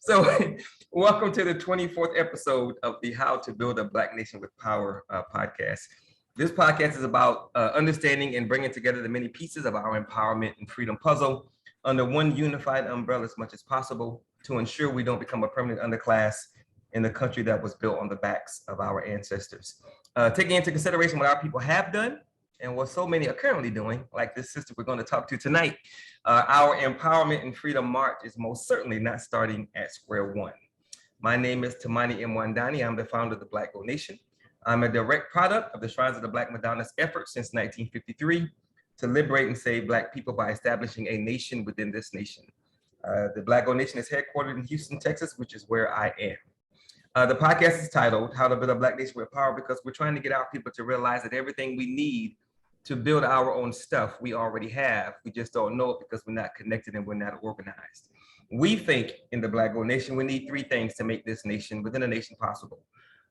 So welcome to the 24th episode of the How to Build a Black Nation with Power podcast. This podcast is about understanding and bringing together the many pieces of our empowerment and freedom puzzle under one unified umbrella as much as possible to ensure we don't become a permanent underclass in the country that was built on the backs of our ancestors. Taking into consideration what our people have done and what so many are currently doing, like this sister we're going to talk to tonight, our Empowerment and Freedom March is most certainly not starting at square one. My name is Tomia MacQueen. I'm the founder of the Black Gold Nation. I'm a direct product of the Shrines of the Black Madonna's efforts since 1953 to liberate and save Black people by establishing a nation within this nation. The Black Gold Nation is headquartered in Houston, Texas, which is where I am. The podcast is titled How to Build a Black Nation with Power because we're trying to get our people to realize that everything we need to build our own stuff we already have. We just don't know it because we're not connected and we're not organized. We think in the Black Gold Nation, we need three things to make this nation within a nation possible.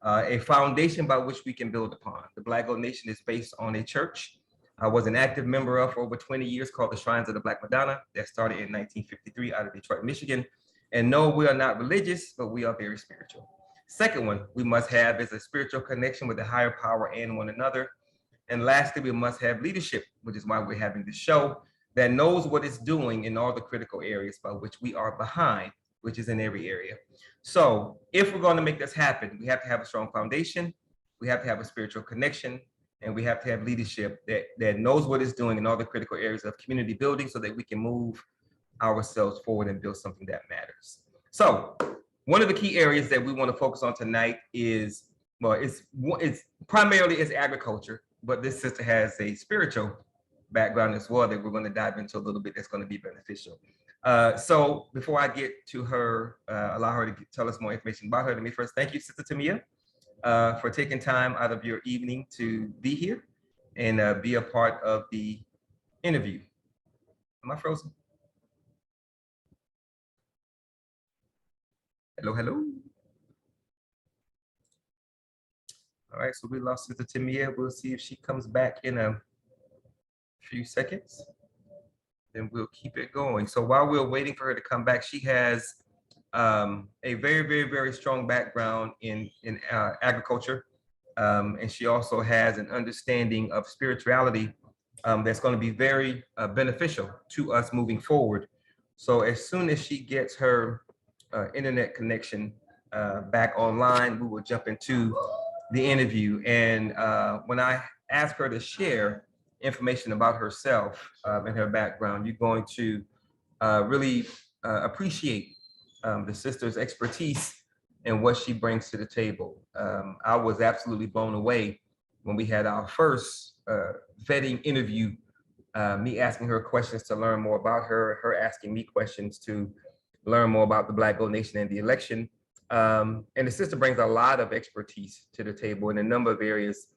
A foundation by which we can build upon. The Black Gold Nation is based on a church I was an active member of for over 20 years called the Shrines of the Black Madonna that started in 1953 out of Detroit, Michigan. And no, we are not religious, but we are very spiritual. Second one we must have is a spiritual connection with a higher power and one another. And lastly, we must have leadership, which is why we're having this show, that knows what it's doing in all the critical areas by which we are behind, which is in every area. So if we're going to make this happen, we have to have a strong foundation, we have to have a spiritual connection, and we have to have leadership that knows what it's doing in all the critical areas of community building so that we can move ourselves forward and build something that matters. So one of the key areas that we want to focus on tonight is, well, it's primarily is agriculture, but this sister has a spiritual background as well that we're going to dive into a little bit that's going to be beneficial. So before I get to her, allow her to tell us more information about her, let me first thank you, Sister Tomia, for taking time out of your evening to be here and be a part of the interview. Am I frozen? Hello, hello. All right, so we lost Sister Tomia. We'll see if she comes back in a few seconds. Then we'll keep it going. So while we're waiting for her to come back, she has a very, very, very strong background in agriculture. And she also has an understanding of spirituality that's going to be very beneficial to us moving forward. So as soon as she gets her internet connection back online, we will jump into the interview. And when I ask her to share information about herself and her background, you're going to really appreciate the sister's expertise and what she brings to the table. I was absolutely blown away when we had our first vetting interview, me asking her questions to learn more about her, her asking me questions to learn more about the Black Gold Nation and the election. And the sister brings a lot of expertise to the table in a number of areas,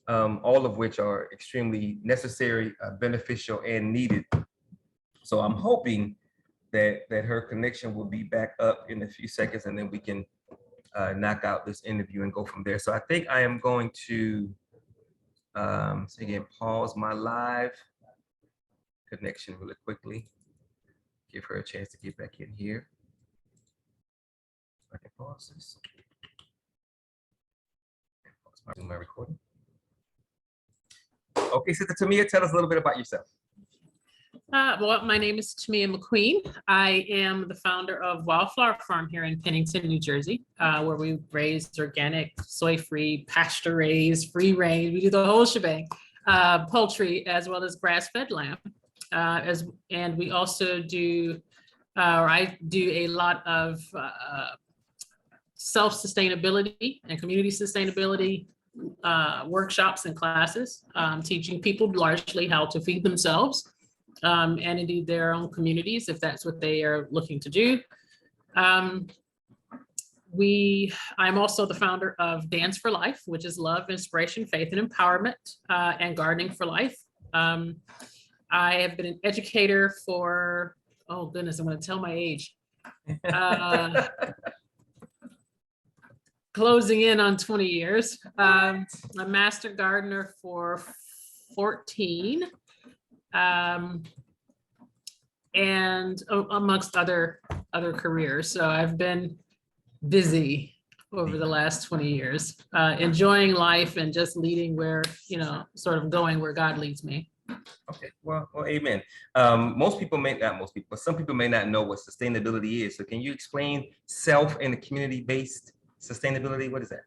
all of which are extremely necessary, beneficial, and needed. So I'm hoping that her connection will be back up in a few seconds, and then we can knock out this interview and go from there. So I think I am going to, so again, pause my live connection really quickly. Give her a chance to get back in here. I can pause this. Pause my recording. Okay, Sister Tomia, tell us a little bit about yourself. Well, my name is Tomia MacQueen. I am the founder of Wildflower Farm here in Pennington, New Jersey, where we raise organic, soy-free, pasture-raised, free-range. We do the whole shebang, poultry as well as grass-fed lamb. And we also do, I do a lot of self-sustainability and community sustainability workshops and classes, teaching people largely how to feed themselves. And indeed their own communities, if that's what they are looking to do. I'm also the founder of Dance for Life, which is love, inspiration, faith, and empowerment, and gardening for life. I have been an educator for, oh goodness, I'm going to tell my age. Closing in on 20 years. A master gardener for 14. and amongst other careers. So I've been busy over the last 20 years, enjoying life and just leading where, sort of going where God leads me. Okay, well, amen. Most people not most people, but some people may not know what sustainability is. So can you explain self and community-based sustainability? What is that?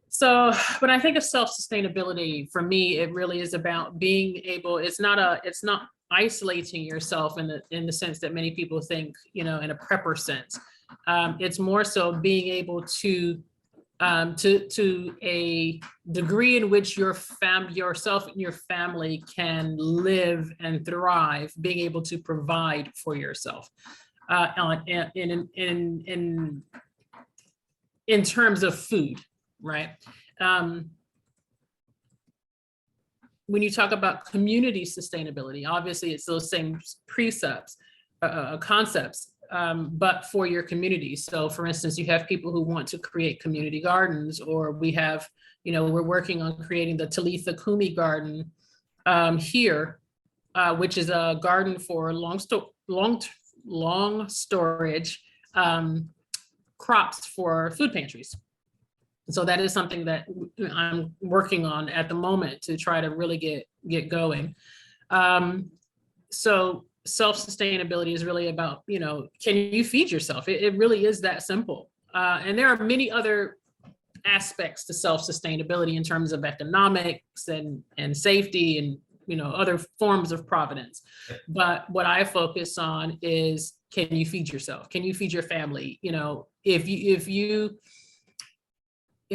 So when I think of self-sustainability, for me, it really is about being able, it's not isolating yourself in the sense that many people think, in a prepper sense. It's more so being able to a degree in which yourself and your family can live and thrive, being able to provide for yourself in terms of food, right? When you talk about community sustainability, obviously it's those same precepts, concepts, but for your community. So for instance, you have people who want to create community gardens, or we have, we're working on creating the Talitha Kumi garden here, which is a garden for long storage crops for food pantries. So that is something that I'm working on at the moment to try to really get going. So self-sustainability is really about, can you feed yourself? It really is that simple. And there are many other aspects to self-sustainability in terms of economics and safety and, other forms of providence. But what I focus on is, can you feed yourself? Can you feed your family? If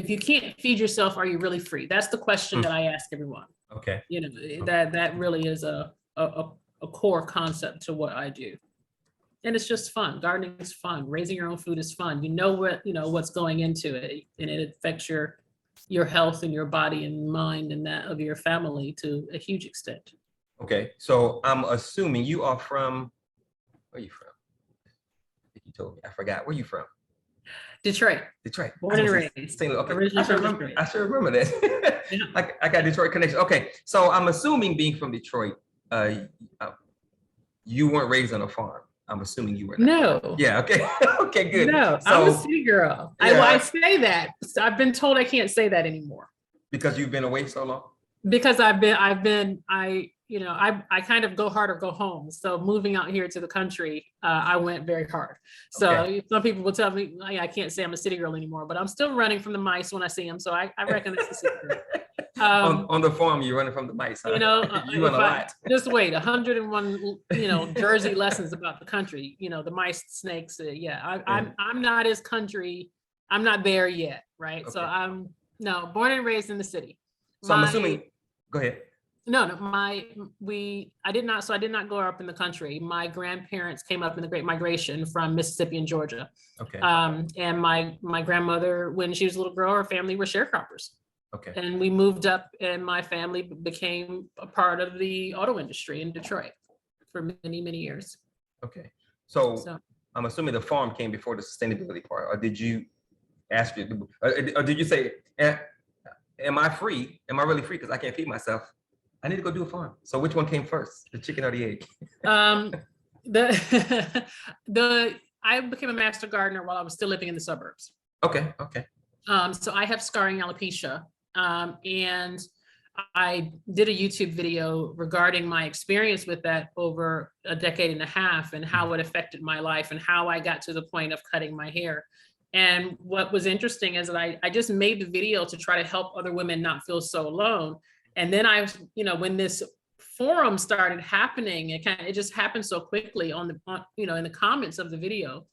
you can't feed yourself, are you really free? That's the question that I ask everyone. Okay. That really is a core concept to what I do. And it's just fun. Gardening is fun. Raising your own food is fun. What's going into it, and it affects your health and your body and mind and that of your family to a huge extent. Okay. So I'm assuming you are from, where are you from? I think you told me. I forgot. Where are you from? Detroit. Born and raised. Okay. Originally I should remember that. Yeah. I got Detroit connection. Okay. So I'm assuming, being from Detroit, you weren't raised on a farm. I'm assuming you were not. No. Yeah. Okay. Okay. Good. No, So, I'm a city girl. Yeah. I say that. So I've been told I can't say that anymore. Because you've been away so long? Because I kind of go hard or go home. So moving out here to the country, I went very hard. So Okay. Some people will tell me, I can't say I'm a city girl anymore, but I'm still running from the mice when I see them. So I reckon it's a city girl. On the farm, you're running from the mice, huh? You run a lot. Just wait, 101, Jersey lessons about the country, the mice, snakes. I'm not as country. I'm not there yet, right? Okay. So I'm born and raised in the city. So I'm assuming, go ahead. No, I did not grow up in the country. My grandparents came up in the Great Migration from Mississippi and Georgia. Okay. And my grandmother, when she was a little girl, her family were sharecroppers. Okay. And we moved up, and my family became a part of the auto industry in Detroit for many, many years. Okay. So I'm assuming the farm came before the sustainability part, or did you ask you, or did you say, am I free? Am I really free? Because I can't feed myself. I need to go do a farm. So which one came first, the chicken or the egg? I became a master gardener while I was still living in the suburbs. Okay. So I have scarring alopecia, and I did a YouTube video regarding my experience with that over a decade and a half, and how it affected my life and how I got to the point of cutting my hair. And what was interesting is that I just made the video to try to help other women not feel so alone. And then when this forum started happening, it just happened so quickly in the comments of the video,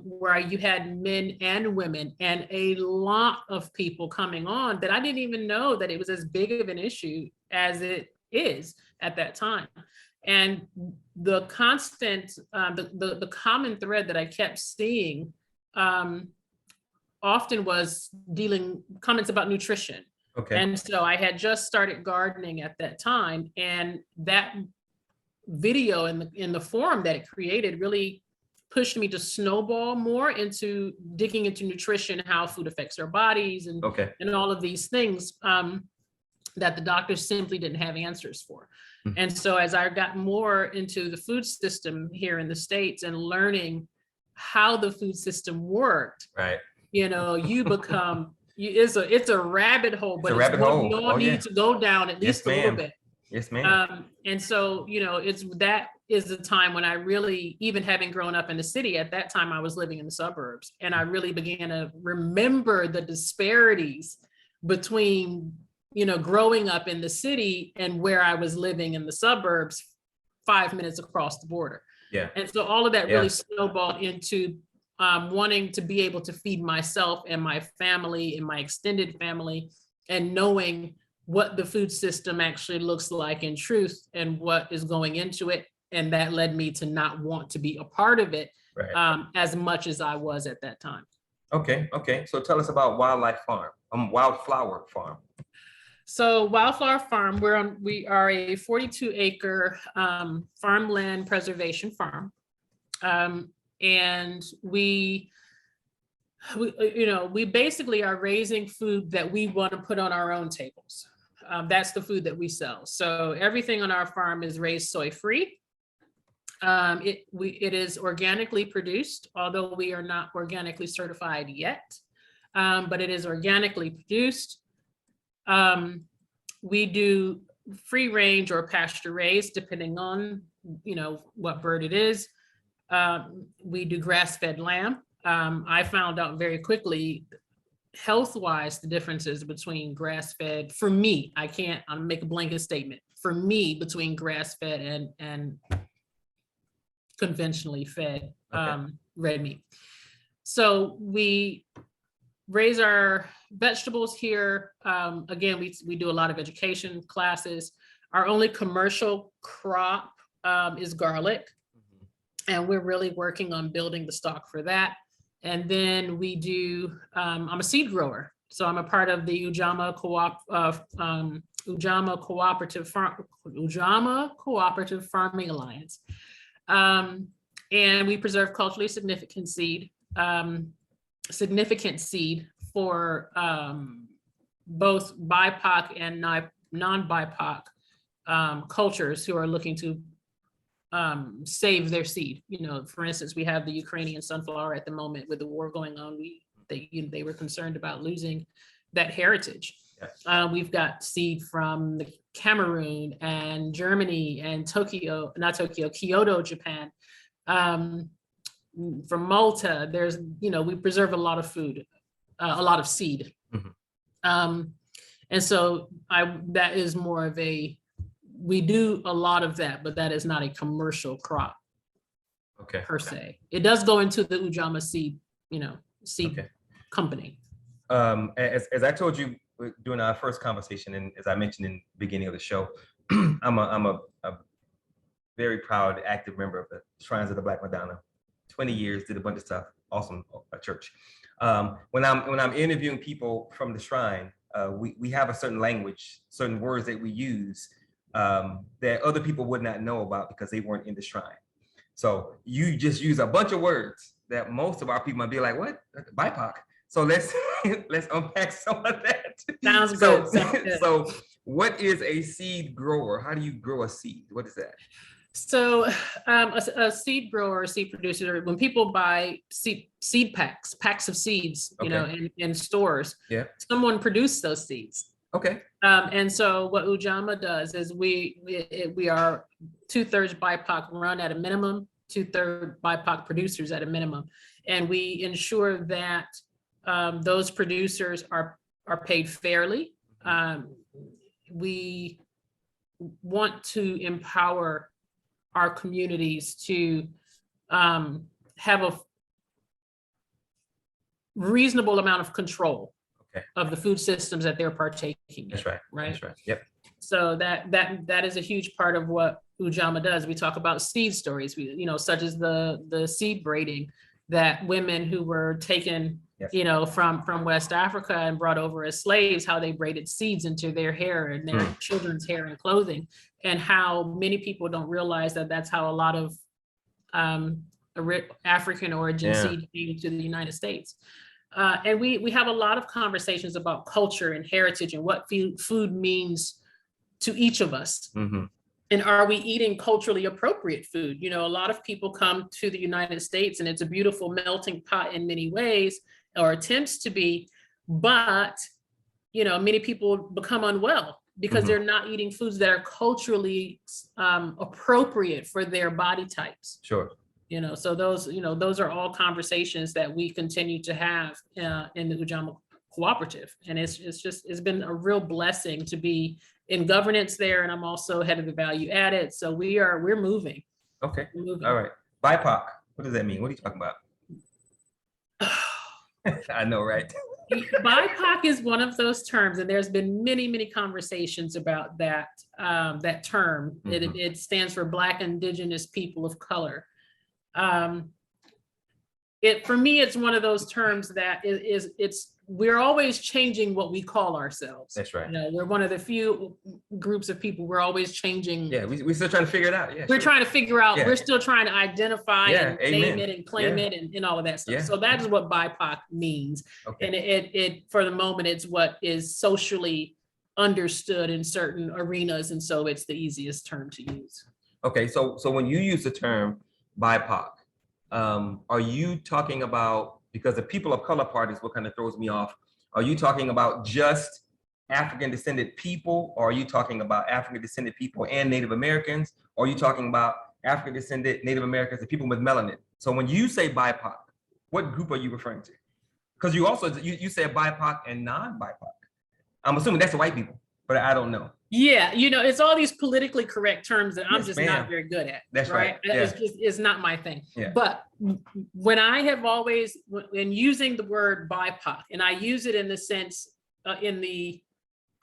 where you had men and women and a lot of people coming on that I didn't even know that it was as big of an issue as it is at that time. And the constant, the common thread that I kept seeing often was comments about nutrition. Okay. And so I had just started gardening at that time, and that video in the forum that it created really pushed me to snowball more into digging into nutrition, how food affects our bodies, and all of these things. that the doctors simply didn't have answers for. Mhm. And so as I got more into the food system here in the States and learning how the food system worked, Right. you become, it's a rabbit hole, It's but a it's rabbit one hole. we all Oh, yeah. need to go down at Yes, least a little ma'am. bit. Yes, ma'am. And so, that is the time when I really, even having grown up in the city, at that time I was living in the suburbs, and I really began to remember the disparities between, growing up in the city and where I was living in the suburbs 5 minutes across the border. Yeah. And so all of that Yeah. really snowballed into wanting to be able to feed myself and my family and my extended family, and knowing what the food system actually looks like in truth and what is going into it. And that led me to not want to be a part of it Right. as much as I was at that time. Okay. Okay. So tell us about Wildflower Farm. So Wildflower Farm, we are a 42-acre farmland preservation farm. And we basically are raising food that we want to put on our own tables. That's the food that we sell. So everything on our farm is raised soy-free. It is organically produced, although we are not organically certified yet, but it is organically produced. We do free range or pasture raised, depending on, what bird it is. We do grass-fed lamb. I found out very quickly, health-wise, the differences between grass-fed, for me, I'll make a blanket statement, for me, between grass-fed and conventionally fed red meat. So we raise our vegetables here. Again, we do a lot of education classes. Our only commercial crop is garlic, and we're really working on building the stock for that. And then we do, I'm a seed grower. So I'm a part of the Ujamaa Cooperative Farming Alliance. And we preserve culturally significant seed for both BIPOC and non-BIPOC cultures who are looking to save their seed. For instance, we have the Ukrainian sunflower at the moment with the war going on. They were concerned about losing that heritage. Yes. We've got seed from the Cameroon and Germany and Kyoto, Japan. From Malta, there's, we preserve a lot of food, a lot of seed. Mhm. And so that is more of we do a lot of that, but that is not a commercial crop per se. It does go into the Ujamaa seed company. As I told you during our first conversation, and as I mentioned in the beginning of the show, I'm a very proud, active member of the Shrines of the Black Madonna. 20 years, did a bunch of stuff, awesome church. When I'm interviewing people from the shrine, we have a certain language, certain words that we use that other people would not know about because they weren't in the shrine. So you just use a bunch of words that most of our people might be like, what? BIPOC. So let's unpack some of that. Sounds good. So what is a seed grower? How do you grow a seed? What is that? So a seed grower, a seed producer, when people buy seed packs of seeds, in stores, someone produced those seeds. Okay. And so what Ujamaa does is we are 2/3 BIPOC run at a minimum, 2/3 BIPOC producers at a minimum, and we ensure that those producers are paid fairly. We want to empower our communities to have a reasonable amount of control of the food systems that they're partaking in. That's right. Right. That's right. Yep. So that is a huge part of what Ujamaa does. We talk about seed stories, such as the seed braiding that women who were taken, from West Africa and brought over as slaves, how they braided seeds into their hair and their children's hair and clothing, and how many people don't realize that that's how a lot of African origin seed came to the United States. And we have a lot of conversations about culture and heritage and what food means to each of us. Mm-hmm. And are we eating culturally appropriate food? You know, a lot of people come to the United States and it's a beautiful melting pot in many ways, or attempts to be, but, you know, many people become unwell because they're not eating foods that are culturally appropriate for their body types. Sure. You know, so those are all conversations that we continue to have in the Ujamaa Cooperative. And it's been a real blessing to be in governance there. And I'm also head of the value added. So we're moving. Okay. We're moving. All right. BIPOC. What does that mean? What are you talking about? I know, right? BIPOC is one of those terms, and there's been many, many conversations about that term. It stands for Black Indigenous People of Color. For me, it's one of those terms that we're always changing what we call ourselves. That's right. You know, we're one of the few groups of people, we're always changing. Yeah, we're still trying to figure it out. Yeah, we're trying to figure out, Yeah. we're still trying to identify and amen. name it and claim it and all of that stuff. Yeah. So that is what BIPOC means. Okay. And it for the moment, it's what is socially understood in certain arenas. And so it's the easiest term to use. Okay, so when you use the term BIPOC, are you talking about, because the people of color part is what kind of throws me off, are you talking about just African descended people, or are you talking about African descended people and Native Americans, or are you talking about African descended Native Americans and people with melanin? So when you say BIPOC, what group are you referring to? Because you also, you said BIPOC and non-BIPOC. I'm assuming that's the white people, but I don't know. Yeah, you know, it's all these politically correct terms that I'm Yes, just ma'am. not very good at. That's right. Yeah. It's not my thing. Yeah. But when I have always, when using the word BIPOC, and I use it in the sense, in the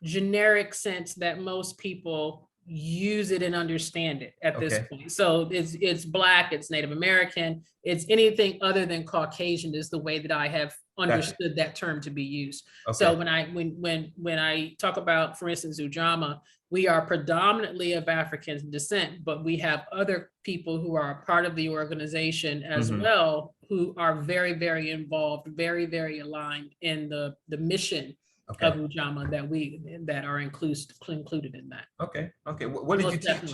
generic sense that most people use it and understand it at this point. So it's Black, it's Native American, it's anything other than Caucasian is the way that I have understood that term to be used. Okay. So when I talk about, for instance, Ujamaa, we are predominantly of African descent, but we have other people who are a part of the organization as well, who are very, very involved, very, very aligned in the mission of Ujamaa that are included in that. Okay. What did you teach?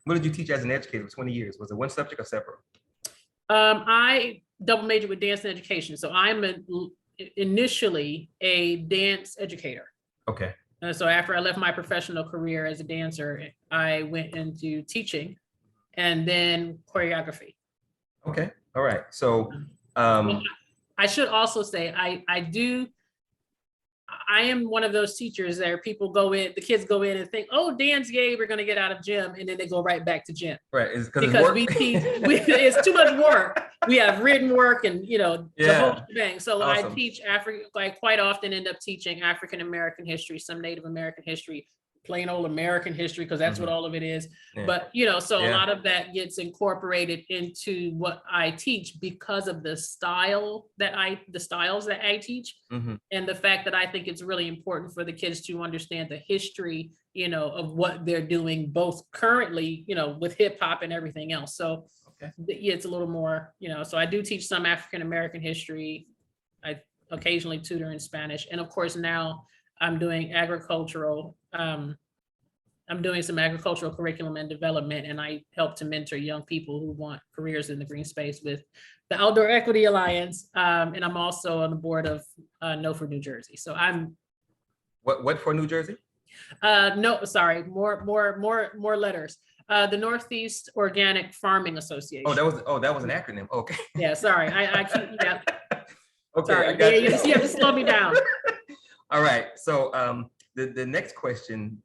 What did you teach as an educator for 20 years? Was it one subject or separate? I double majored with dance and education. So I'm initially a dance educator. Okay. So after I left my professional career as a dancer, I went into teaching and then choreography. Okay. All right. So well, I should also say I am one of those teachers that people go in, the kids go in and think, oh, dance, yay, we're going to get out of gym. And then they go right back to gym. Right. Because we teach, it's too much work. We have written work and, you know, the whole thing. So awesome. I teach quite often end up teaching African-American history, some Native American history, plain old American history, because that's what all of it is. Yeah. But, you know, so a lot of that gets incorporated into what I teach because of the styles that I teach. And the fact that I think it's really important for the kids to understand the history, you know, of what they're doing, both currently, you know, with hip hop and everything else. So it's a little more, you know, so I do teach some African-American history. I occasionally tutor in Spanish. And of course, now I'm doing agricultural, I'm doing some agricultural curriculum and development, and I help to mentor young people who want careers in the green space with the Outdoor Equity Alliance. And I'm also on the board of No for New Jersey. So I'm. What for New Jersey? No, sorry, more letters. The Northeast Organic Farming Association. Oh, that was an acronym. Okay. Yeah, sorry, I keep, yeah. Okay, sorry. I got you have to slow me down. All right, so the next question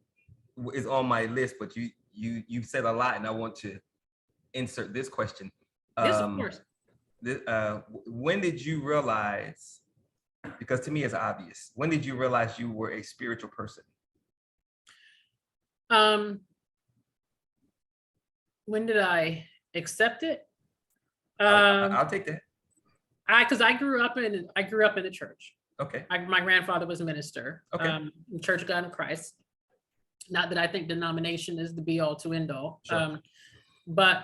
is on my list, but you said a lot, and I want to insert this question. Yes, of course. When did you realize? Because to me, it's obvious. When did you realize you were a spiritual person? When did I accept it? I'll take that. Because I grew up in the church. Okay. My grandfather was a minister. Okay. Church of God in Christ. Not that I think denomination is the be all to end all. Sure. But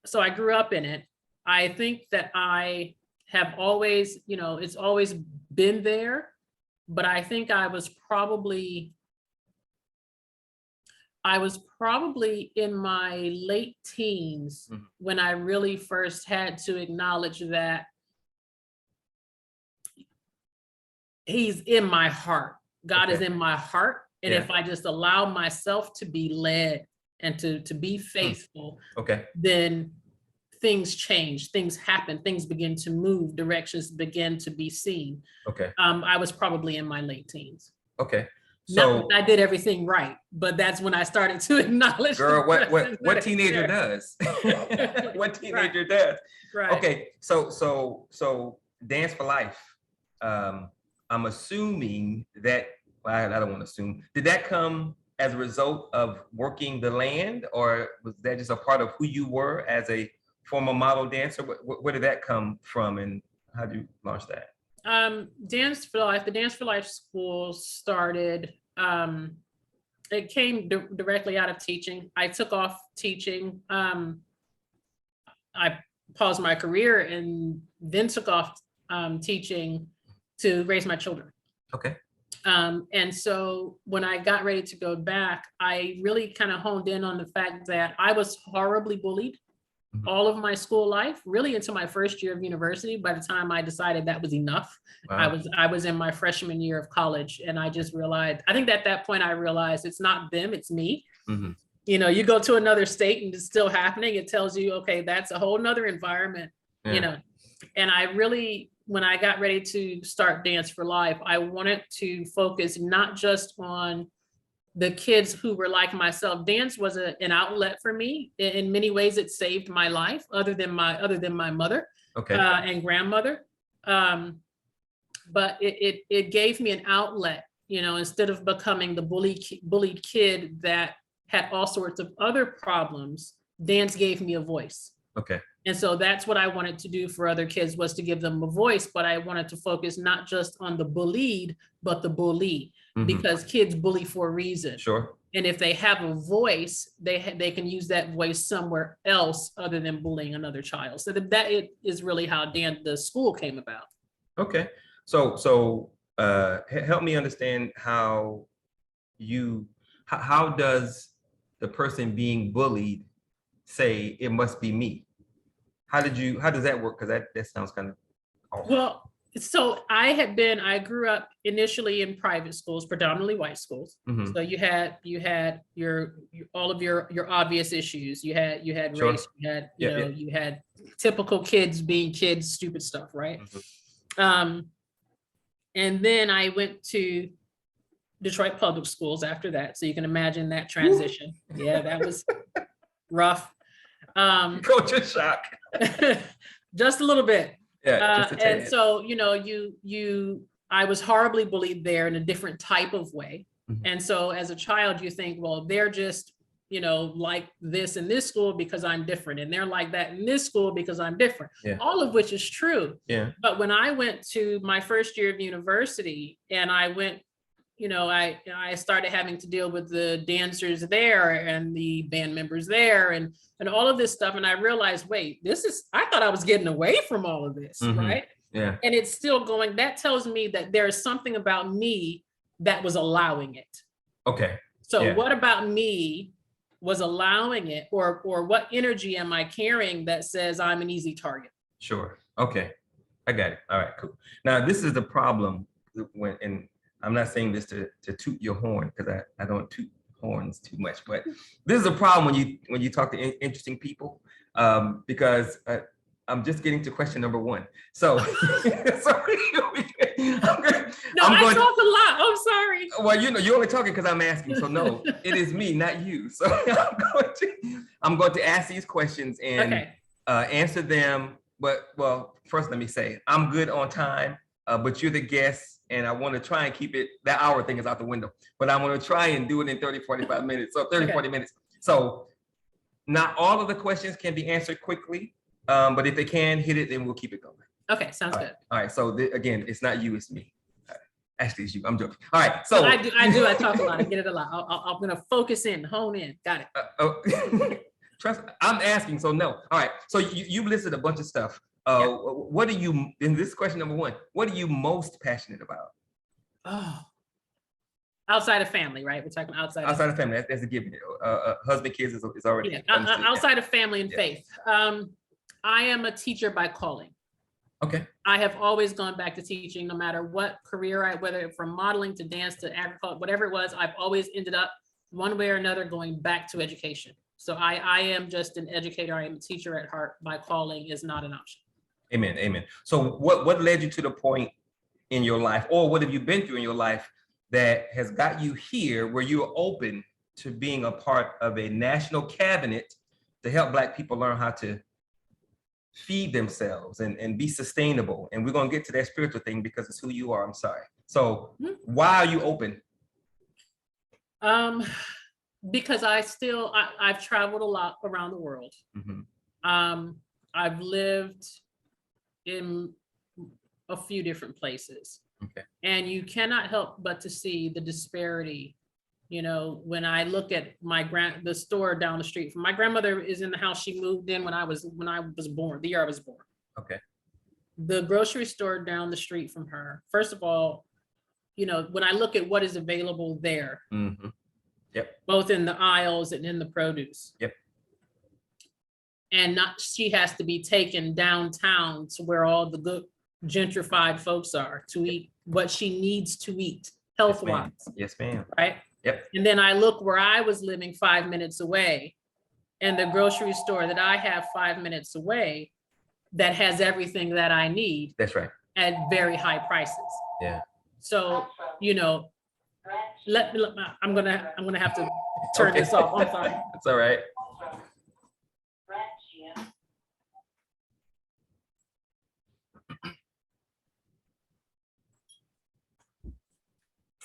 so I grew up in it. I think that I have always, it's always been there, but I think I was probably in my late teens when I really first had to acknowledge that he's in my heart. God is in my heart. And if I just allow myself to be led and to be faithful, then things change, things happen, things begin to move, directions begin to be seen. I was probably in my late teens. So I did everything right, but that's when I started to acknowledge. Girl, what teenager does? What teenager does? Right. Okay, so Dance for Life. I'm assuming that, well, I don't want to assume. Did that come as a result of working the land, or was that just a part of who you were as a former model dancer? Where did that come from, and how did you launch that? Dance for Life, the Dance for Life school started, it came directly out of teaching. I took off teaching. I paused my career and then took off teaching to raise my children. And so when I got ready to go back, I really kind of honed in on the fact that I was horribly bullied all of my school life, really into my first year of university. By the time I decided that was enough, I was in my freshman year of college, and I just realized, I think at that point I realized it's not them, it's me. You go to another state and it's still happening. It tells you, okay, that's a whole nother environment, and I really, when I got ready to start Dance for Life, I wanted to focus not just on the kids who were like myself. Dance was an outlet for me. In many ways, it saved my life, other than my mother and grandmother. But it gave me an outlet, instead of becoming the bullied kid that had all sorts of other problems. Dance gave me a voice. And so that's what I wanted to do for other kids, was to give them a voice, but I wanted to focus not just on the bullied, but the bully, because kids bully for a reason. And if they have a voice, they can use that voice somewhere else other than bullying another child. So that it is really how the school came about. So help me understand how does the person being bullied say it must be me? How does that work? Because that sounds kind of awful. Well, so I grew up initially in private schools, predominantly white schools. So you had your all of your obvious issues. You had race, you had you had typical kids being kids, stupid stuff, right? And then I went to Detroit public schools after that. So you can imagine that transition. Yeah, that was rough. Culture shock. Just a little bit. Just a tad. And so, I was horribly bullied there in a different type of way. And so as a child, you think, well, they're just, like this in this school because I'm different. And they're like that in this school because I'm different. All of which is true. But when I went to my first year of university and I went, I started having to deal with the dancers there and the band members there and all of this stuff. And I realized, wait, I thought I was getting away from all of this, right? And it's still going. That tells me that there is something about me that was allowing it. So what about me was allowing it, or what energy am I carrying that says I'm an easy target? I got it. All right, cool. Now, this is the problem and I'm not saying this to toot your horn, because I don't toot horns too much, but this is a problem when you talk to interesting people, because I'm just getting to question number one. So, sorry. I talk a lot. I'm sorry. Well, you're only talking because I'm asking. So no, it is me, not you. So I'm going to ask these questions and answer them. But first let me say I'm good on time, but you're the guest. And I want to try and keep it, that hour thing is out the window, but I'm going to try and do it in 30, 45 minutes. So 30, 40 minutes. So not all of the questions can be answered quickly, but if they can hit it, then we'll keep it going. Okay, sounds good. All right. So again, it's not you, it's me. Actually, it's you. I'm joking. All right. So I talk a lot. I get it a lot. I'm going to focus in, hone in. Got it. Trust, I'm asking, so no. All right. So you've listed a bunch of stuff. What are you, and this is question number one, what are you most passionate about? Oh, outside of family, right? We're talking outside of family. That's a given. Husband, kids is already understood. Outside of family and faith. I am a teacher by calling. Okay. I have always gone back to teaching, no matter what career whether from modeling to dance to agriculture, whatever it was, I've always ended up one way or another going back to education. So I am just an educator. I am a teacher at heart. My calling is not an option. Amen. Amen. So what led you to the point in your life, or what have you been through in your life that has got you here where you're open to being a part of a national cabinet to help Black people learn how to feed themselves and be sustainable? And we're going to get to that spiritual thing because it's who you are. I'm sorry. So why are you open? Because I've traveled a lot around the world. I've lived in a few different places. Okay. And you cannot help but to see the disparity. You know, when I look at the store down the street from my grandmother is in the house she moved in when I was born, the year I was born. Okay. The grocery store down the street from her, first of all, you know, when I look at what is available there, Yep. both in the aisles and in the produce. Yep. And she has to be taken downtown to where all the good gentrified folks are to eat what she needs to eat health-wise. Yes, ma'am. Right? Yep. And then I look where I was living 5 minutes away, and the grocery store that I have 5 minutes away that has everything that I need. That's right. At very high prices. Yeah. So, you know, I'm gonna have to turn this off. I'm sorry. It's all right.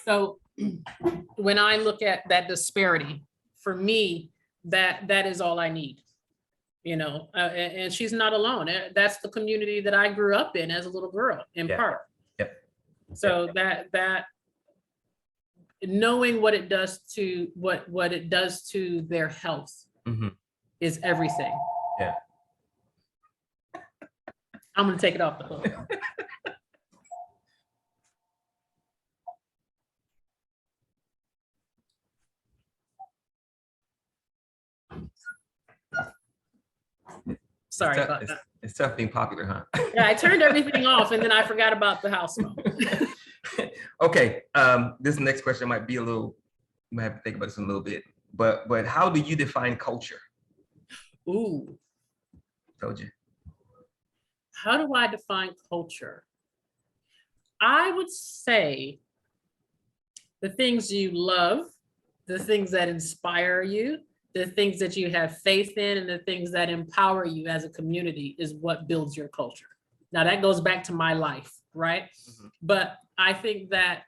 So when I look at that disparity, for me, that is all I need, you know, and she's not alone. That's the community that I grew up in as a little girl, in part. Yep. So that knowing what it does to what it does to their health is everything. Yeah. I'm gonna take it off the hook. Sorry about that. It's tough being popular, huh? Yeah, I turned everything off and then I forgot about the house phone. Okay, this next question might be a little, you might have to think about this in a little bit, but how do you define culture? Ooh. Told you. How do I define culture? I would say the things you love, the things that inspire you, the things that you have faith in, and the things that empower you as a community is what builds your culture. Now that goes back to my life, right? But I think that,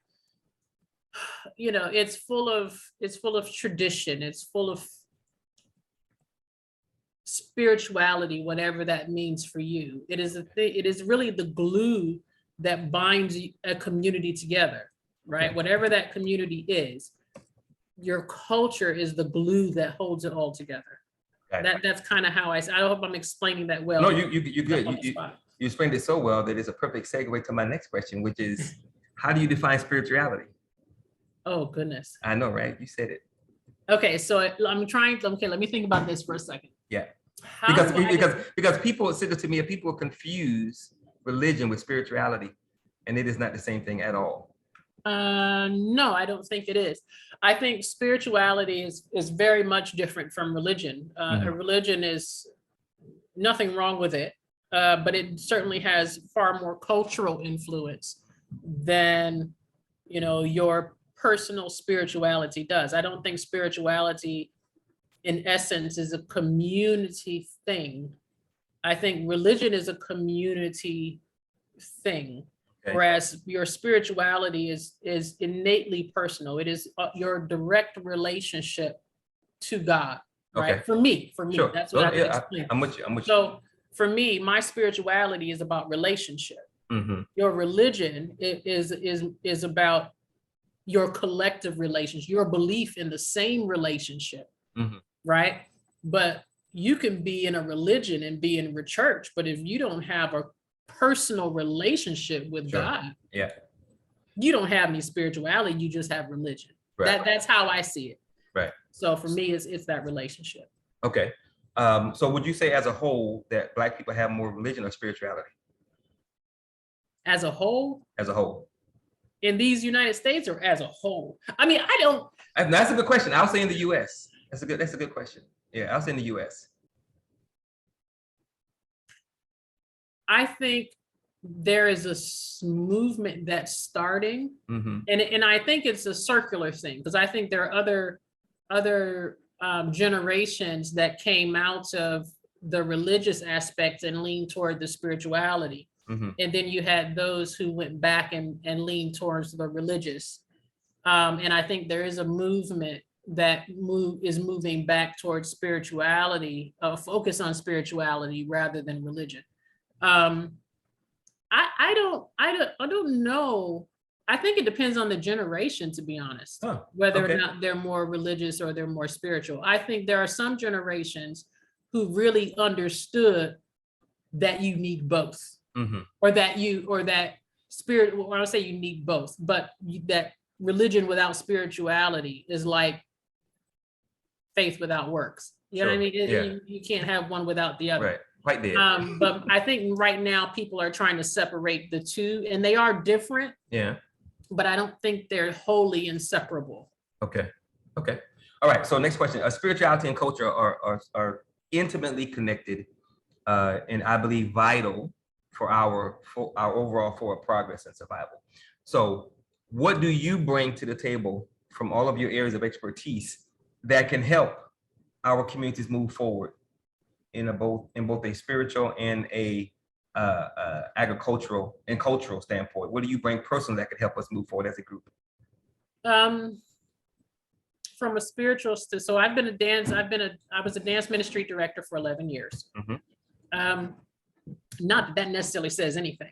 you know, it's full of tradition. It's full of spirituality, whatever that means for you. It is really the glue that binds a community together, right? Whatever that community is, your culture is the glue that holds it all together. That's kind of how I hope I'm explaining that well. No, you're good. You explained it so well that it's a perfect segue to my next question, which is, how do you define spirituality? Oh, goodness. I know, right? You said it. Okay, so let me think about this for a second. Yeah. Because people said it to me, people confuse religion with spirituality, and it is not the same thing at all. No, I don't think it is. I think spirituality is very much different from religion. A religion is nothing wrong with it, but it certainly has far more cultural influence than, you know, your personal spirituality does. I don't think spirituality in essence is a community thing. I think religion is a community thing. Okay. Whereas your spirituality is innately personal. It is your direct relationship to God, right? Okay. For me, sure. That's what I can explain. I'm with you. So for me, my spirituality is about relationship. Your religion is about your collective relationship, your belief in the same relationship, right? But you can be in a religion and be in a church, but if you don't have a personal relationship with Sure. God, Yeah. you don't have any spirituality, you just have religion. Right. That's how I see it. Right. So for me, it's that relationship. Okay. So would you say as a whole that Black people have more religion or spirituality? As a whole, As a whole. in these United States, or as a whole? I mean, I don't. That's a good question. I'll say in the US. That's a good question. Yeah, I'll say in the US. I think there is a movement that's starting, and I think it's a circular thing, because I think there are other generations that came out of the religious aspects and leaned toward the spirituality. And then you had those who went back and leaned towards the religious. And I think there is a movement that is moving back towards spirituality, a focus on spirituality rather than religion. I don't know. I think it depends on the generation, to be honest, whether or not they're more religious or they're more spiritual. I think there are some generations who really understood that you need both, or that spirit. Well, I don't say you need both, but that religion without spirituality is like faith without works. You know what I mean? You can't have one without the other. Right. Quite dead. But I think right now people are trying to separate the two, and they are different. Yeah. But I don't think they're wholly inseparable. Okay. All right. So next question. Spirituality and culture are intimately connected, and I believe vital for our overall forward progress and survival. So what do you bring to the table from all of your areas of expertise that can help our communities move forward in both a spiritual and a agricultural and cultural standpoint? What do you bring personally that could help us move forward as a group? From a spiritual, so I was a dance ministry director for 11 years. Not that necessarily says anything.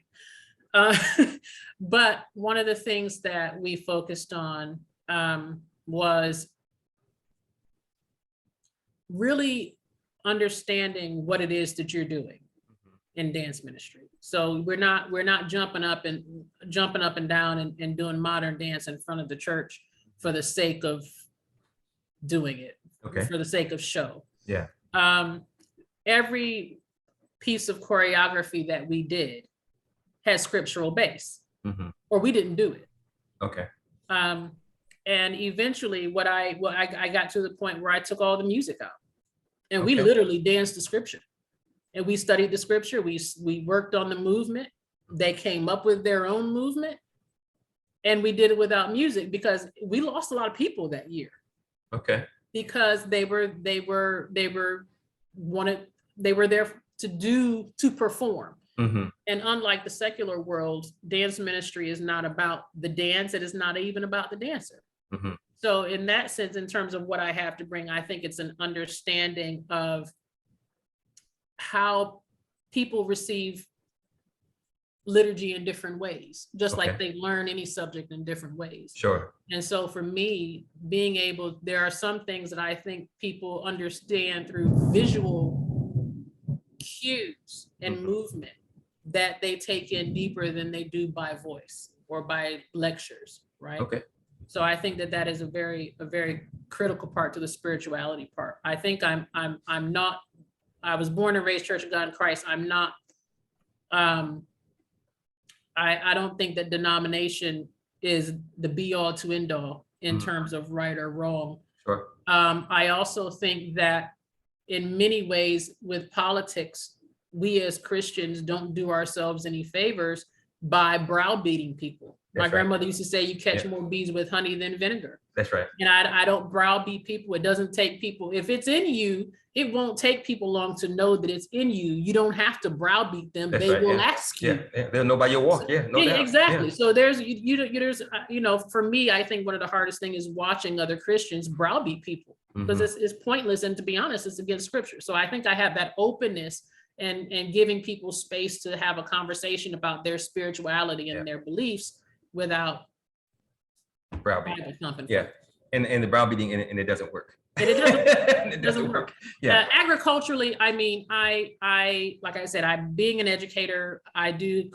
But one of the things that we focused on was really understanding what it is that you're doing in dance ministry. So we're not jumping up and down and doing modern dance in front of the church for the sake of doing it, for the sake of show. Yeah. Every piece of choreography that we did has scriptural base, or we didn't do it. Okay. And eventually I got to the point where I took all the music out, and we literally danced the scripture, and we studied the scripture. We worked on the movement. They came up with their own movement, and we did it without music because we lost a lot of people that year. Okay. Because they were there to perform. And unlike the secular world, dance ministry is not about the dance. It is not even about the dancer. So in that sense, in terms of what I have to bring, I think it's an understanding of how people receive liturgy in different ways, just like they learn any subject in different ways. Sure. And so for me, there are some things that I think people understand through visual cues and movement that they take in deeper than they do by voice or by lectures, right? Okay. So I think that is a very critical part to the spirituality part. I think I was born and raised Church of God in Christ. I'm not, I don't think that denomination is the be all to end all in terms of right or wrong. Sure. I also think that in many ways with politics, we as Christians don't do ourselves any favors by browbeating people. My grandmother used to say, you catch more bees with honey than vinegar. That's right. And I don't browbeat people. It doesn't take people. If it's in you, it won't take people long to know that it's in you. You don't have to browbeat them. They will ask you. They'll know by your walk. No doubt. Exactly. So there's for me, I think one of the hardest things is watching other Christians browbeat people, because it's pointless. And to be honest, it's against scripture. So I think I have that openness and giving people space to have a conversation about their spirituality and their beliefs without browbeating. Yeah. And the browbeating, and it doesn't work. And it doesn't work. Yeah. Agriculturally, I mean, I like I said, I'm being an educator. I do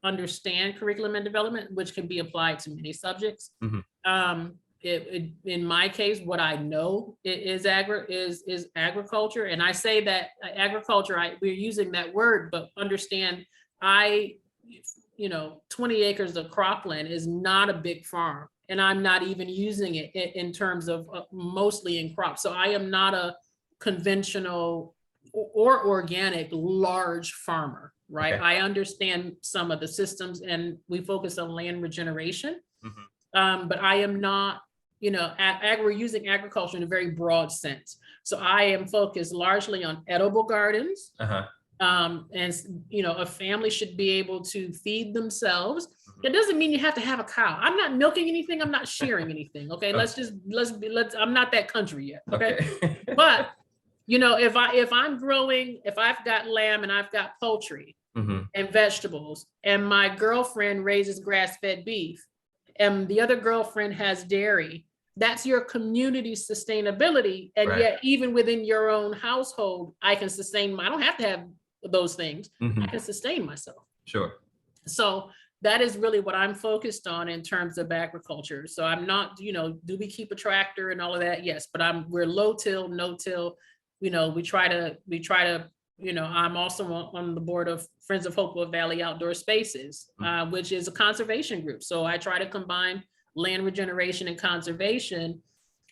understand curriculum and development, which can be applied to many subjects. In my case, what I know is agriculture, and I say that agriculture. We're using that word, but understand, 20 acres of cropland is not a big farm, and I'm not even using it in terms of mostly in crops. So I am not a conventional or organic large farmer, right? Okay. I understand some of the systems, and we focus on land regeneration. But I am not, we're using agriculture in a very broad sense. So I am focused largely on edible gardens. And a family should be able to feed themselves. It doesn't mean you have to have a cow. I'm not milking anything. I'm not shearing anything. Okay. Let's I'm not that country yet. Okay. But if I've got lamb and I've got poultry and vegetables, and my girlfriend raises grass-fed beef, and the other girlfriend has dairy, that's your community sustainability. And yet, even within your own household, I can sustain I don't have to have those things. I can sustain myself. Sure. So that is really what I'm focused on in terms of agriculture. So I'm not, do we keep a tractor and all of that? Yes, but we're low till, no till. We try to, I'm also on the board of Friends of Hopewell Valley Outdoor Spaces, which is a conservation group. So I try to combine land regeneration and conservation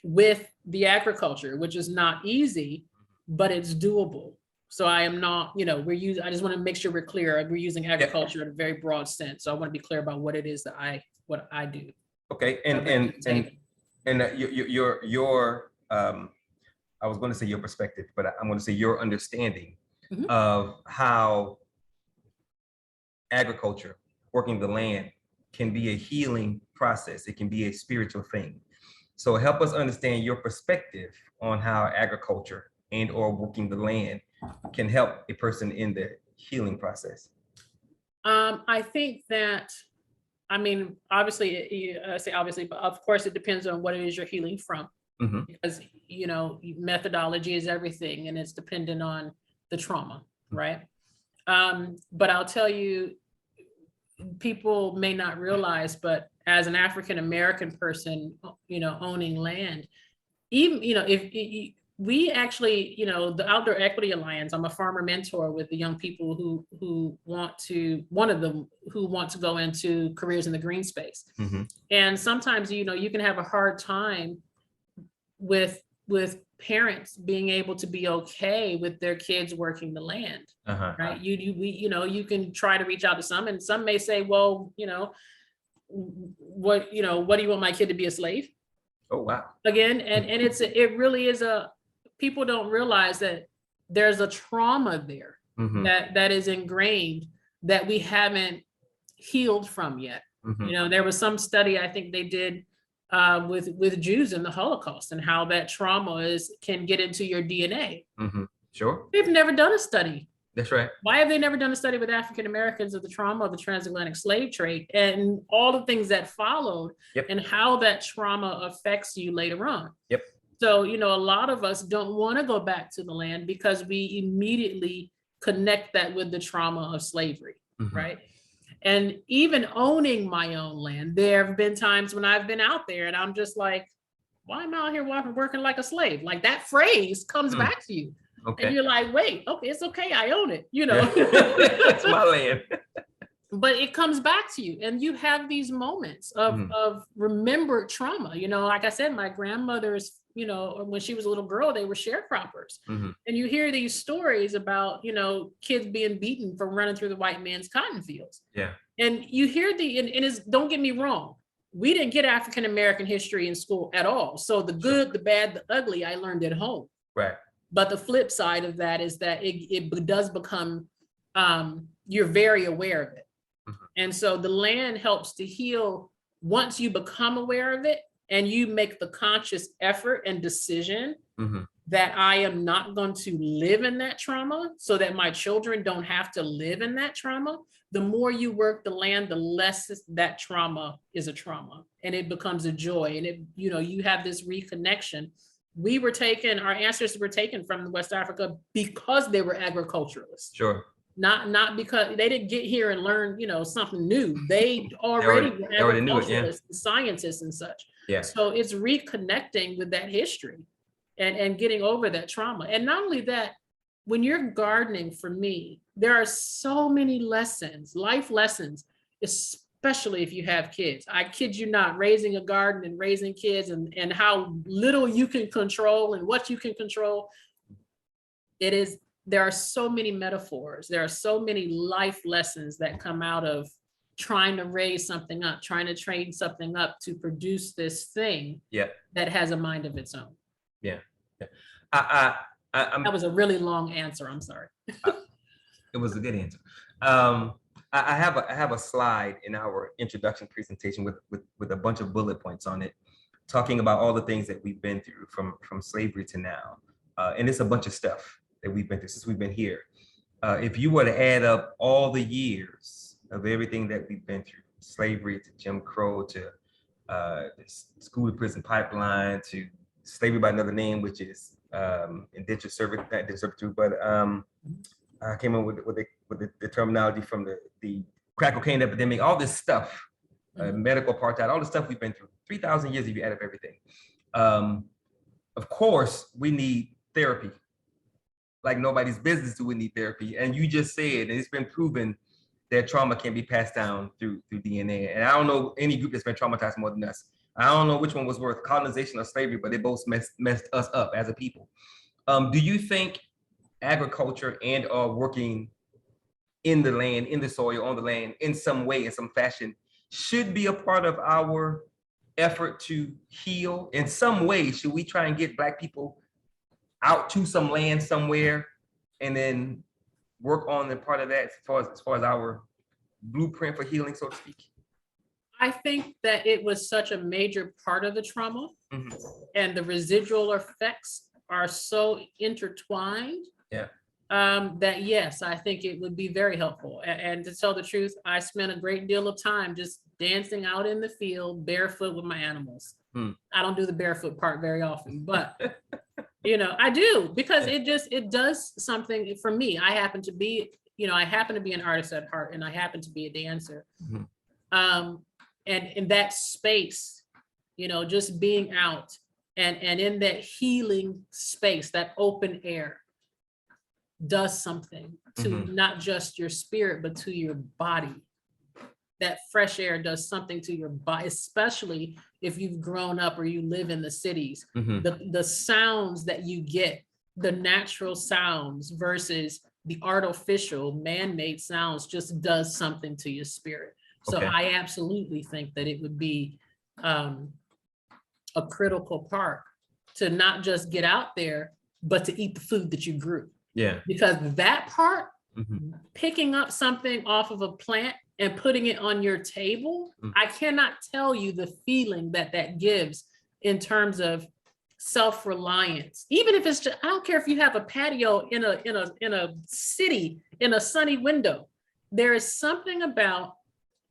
with the agriculture, which is not easy, but it's doable. So I am not, I just want to make sure we're clear. We're using agriculture in a very broad sense. So I want to be clear about what it is that I do. Okay. And your I was going to say your perspective, but I'm going to say your understanding of how agriculture, working the land, can be a healing process. It can be a spiritual thing. So help us understand your perspective on how agriculture and or working the land can help a person in the healing process. I think that, obviously, I say obviously, but of course it depends on what it is you're healing from. Because, methodology is everything, and it's dependent on the trauma, right? But I'll tell you, people may not realize, but as an African-American person, owning land, even, if we actually, the Outdoor Equity Alliance, I'm a farmer mentor with the young people who want to go into careers in the green space. And sometimes, you can have a hard time with parents being able to be okay with their kids working the land, right? You can try to reach out to some, and some may say, well, what do you want my kid to be a slave? Oh, wow. Again, and it really is people don't realize that there's a trauma there that is ingrained that we haven't healed from yet. There was some study I think they did with Jews in the Holocaust, and how that trauma can get into your DNA. Sure. They've never done a study. That's right. Why have they never done a study with African Americans of the trauma of the transatlantic slave trade and all the things that followed, and how that trauma affects you later on? So, a lot of us don't want to go back to the land because we immediately connect that with the trauma of slavery, right? And even owning my own land, there have been times when I've been out there and I'm just like, why am I out here working like a slave? Like, that phrase comes back to you. And you're like, wait, okay, it's okay, I own it, It's my land. But it comes back to you, and you have these moments of remembered trauma. Like I said, my grandmother's, when she was a little girl, they were sharecroppers. And you hear these stories about, kids being beaten for running through the white man's cotton fields. And you hear don't get me wrong, we didn't get African-American history in school at all. So the good, the bad, the ugly, I learned at home. Right. But the flip side of that is that it does become, you're very aware of it. And so the land helps to heal once you become aware of it, and you make the conscious effort and decision that I am not going to live in that trauma, so that my children don't have to live in that trauma. The more you work the land, the less that trauma is a trauma, and it becomes a joy. And you have this reconnection our ancestors were taken from West Africa because they were agriculturalists. Sure. Not because they didn't get here and learn, something new. They already were they already knew it, yeah. agriculturalists, scientists and such. Yeah. So it's reconnecting with that history and getting over that trauma. And not only that, when you're gardening, for me, there are so many lessons, life lessons, especially if you have kids. I kid you not, raising a garden and raising kids and how little you can control and what you can control. There are so many metaphors. There are so many life lessons that come out of trying to raise something up, trying to train something up to produce this thing that has a mind of its own. Yeah. That was a really long answer. I'm sorry. It was a good answer. I have a slide in our introduction presentation with a bunch of bullet points on it, talking about all the things that we've been through from slavery to now. And it's a bunch of stuff that we've been through since we've been here. If you were to add up all the years of everything that we've been through, slavery to Jim Crow to school to prison pipeline to slavery by another name, which is indentured servitude, but I came up with the terminology from the crack cocaine epidemic, all this stuff, medical apartheid, all the stuff we've been through, 3,000 years if you add up everything. Of course, we need therapy. Like nobody's business do we need therapy. And you just said, and it's been proven that trauma can be passed down through DNA. And I don't know any group that's been traumatized more than us. I don't know which one was worse, colonization or slavery, but they both messed us up as a people. Do you think agriculture and working in the land, in the soil, on the land, in some way, in some fashion, should be a part of our effort to heal? In some way, should we try and get Black people out to some land somewhere and then work on the part of that as far as our blueprint for healing, so to speak? I think that it was such a major part of the trauma, and the residual effects are so intertwined. That yes, I think it would be very helpful. And to tell the truth, I spent a great deal of time just dancing out in the field barefoot with my animals. I don't do the barefoot part very often, but I do, because it does something for me. I happen to be an artist at heart, and I happen to be a dancer. And in that space, just being out and in that healing space, that open air does something to not just your spirit, but to your body. That fresh air does something to your body, especially if you've grown up or you live in the cities. The sounds that you get, the natural sounds versus the artificial man-made sounds, just does something to your spirit. So I absolutely think that it would be a critical part to not just get out there, but to eat the food that you grew. Yeah. Because that part, picking up something off of a plant and putting it on your table, I cannot tell you the feeling that gives in terms of self-reliance. Even if it's just, I don't care if you have a patio in a city, in a sunny window, there is something about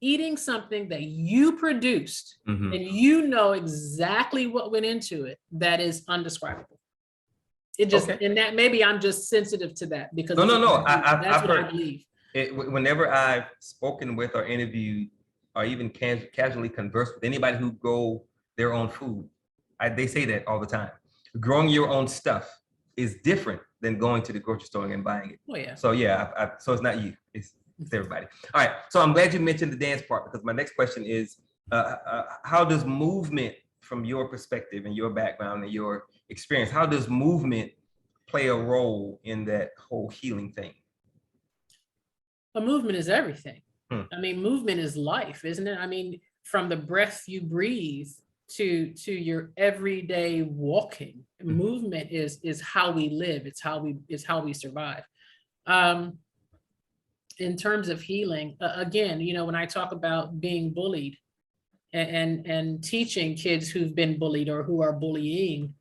eating something that you produced and you know exactly what went into it that is undescribable. It just, and that maybe I'm just sensitive to that because no, that's what I believe. Whenever I've spoken with or interviewed or even casually conversed with anybody who grow their own food, they say that all the time. Growing your own stuff is different than going to the grocery store and buying it. Oh yeah. So yeah, so it's not you, it's everybody. All right, so I'm glad you mentioned the dance part, because my next question is, how does movement, from your perspective and your background and your experience, how does movement play a role in that whole healing thing? A movement is everything. I mean, movement is life, isn't it? I mean, from the breath you breathe to your everyday walking, movement is how we live. It's how we survive. In terms of healing, again, when I talk about being bullied and teaching kids who've been bullied or who are bullying,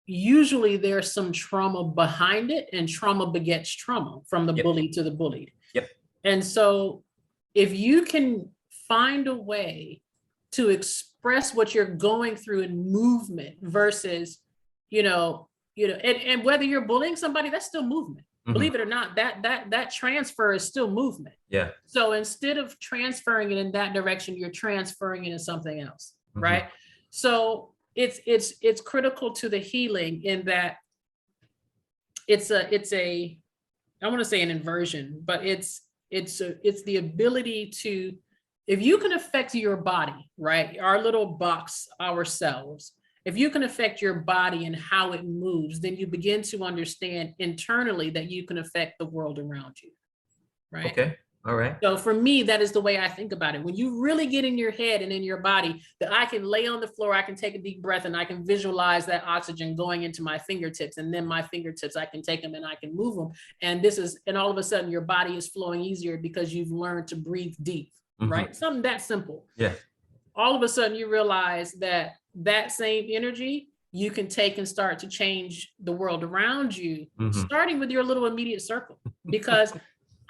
usually there's some trauma behind it, and trauma begets trauma from the bully to the bullied. And so if you can find a way to express what you're going through in movement versus, and whether you're bullying somebody, that's still movement. Believe it or not, that transfer is still movement. Yeah. So instead of transferring it in that direction, you're transferring it in something else, right? So it's critical to the healing in that it's a I want to say an inversion, but it's the ability to, if you can affect your body, right? Our little box, ourselves. If you can affect your body and how it moves, then you begin to understand internally that you can affect the world around you, right? Okay. All right. So for me, that is the way I think about it. When you really get in your head and in your body, that I can lay on the floor, I can take a deep breath and I can visualize that oxygen going into my fingertips, and then my fingertips, I can take them and I can move them. And all of a sudden your body is flowing easier because you've learned to breathe deep, right? Something that simple. Yeah. All of a sudden you realize that same energy you can take and start to change the world around you, starting with your little immediate circle, because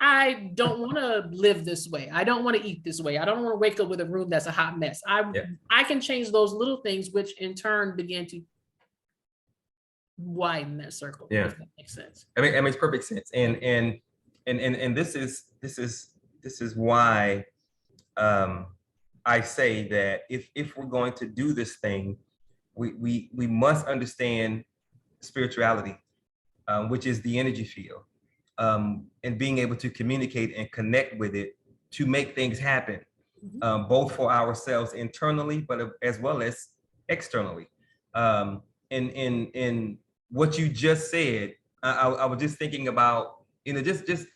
I don't want to live this way. I don't want to eat this way. I don't want to wake up with a room that's a hot mess. I can change those little things, which in turn begin to widen that circle. Yeah. If that makes sense. I mean, it makes perfect sense. And this is why I say that if we're going to do this thing, we must understand spirituality, which is the energy field. And being able to communicate and connect with it to make things happen, both for ourselves internally, but as well as externally. In what you just said, I was just thinking about, just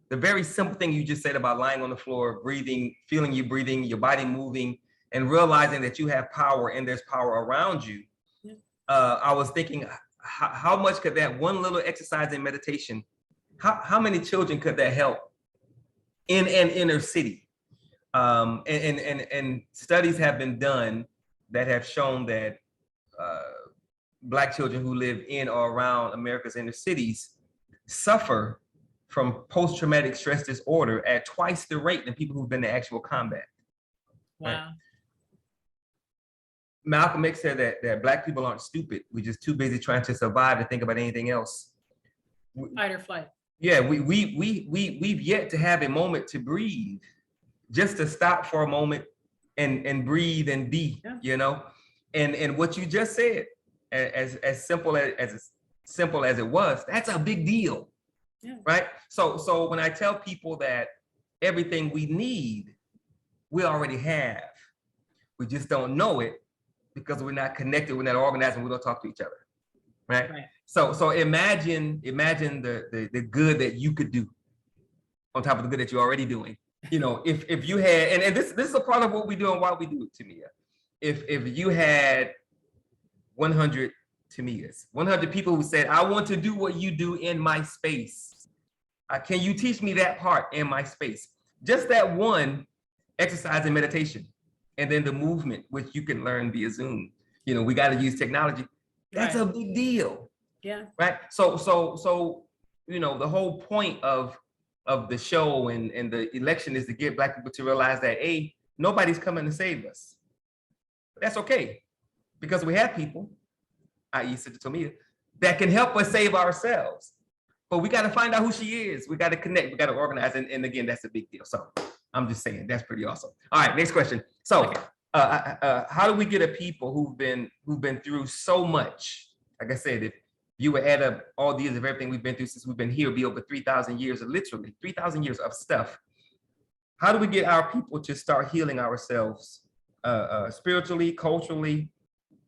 the very simple thing you just said about lying on the floor, breathing, feeling you breathing, your body moving, and realizing that you have power and there's power around you. I was thinking, how much could that one little exercise in meditation, how many children could that help in an inner city? And studies have been done that have shown that Black children who live in or around America's inner cities suffer from post-traumatic stress disorder at twice the rate than people who've been to actual combat. Wow. Right? Malcolm X said that Black people aren't stupid. We're just too busy trying to survive and think about anything else. Fight or flight. Yeah, we've yet to have a moment to breathe, just to stop for a moment and breathe and be, and what you just said, as simple as it was, that's a big deal, right? So when I tell people that everything we need, we already have, we just don't know it because we're not connected, we're not organized, and we don't talk to each other, right? So imagine the good that you could do on top of the good that you're already doing. If you had, and this is a part of what we do and why we do it, Tomia. If you had 100 Tomias, 100 people who said, I want to do what you do in my space. Can you teach me that part in my space? Just that one exercise and meditation, and then the movement, which you can learn via Zoom. We got to use technology. That's a big deal. Yeah. Right. So the whole point of the show and the election is to get Black people to realize that nobody's coming to save us. But that's okay, because we have people, i.e. Sister Tomia, that can help us save ourselves. But we got to find out who she is. We got to connect. We got to organize. And again, that's a big deal. So I'm just saying that's pretty awesome. All right, next question. So how do we get a people who've been through so much? Like I said, if you would add up all the years of everything we've been through since we've been here, be over 3,000 years, literally 3,000 years of stuff. How do we get our people to start healing ourselves spiritually, culturally,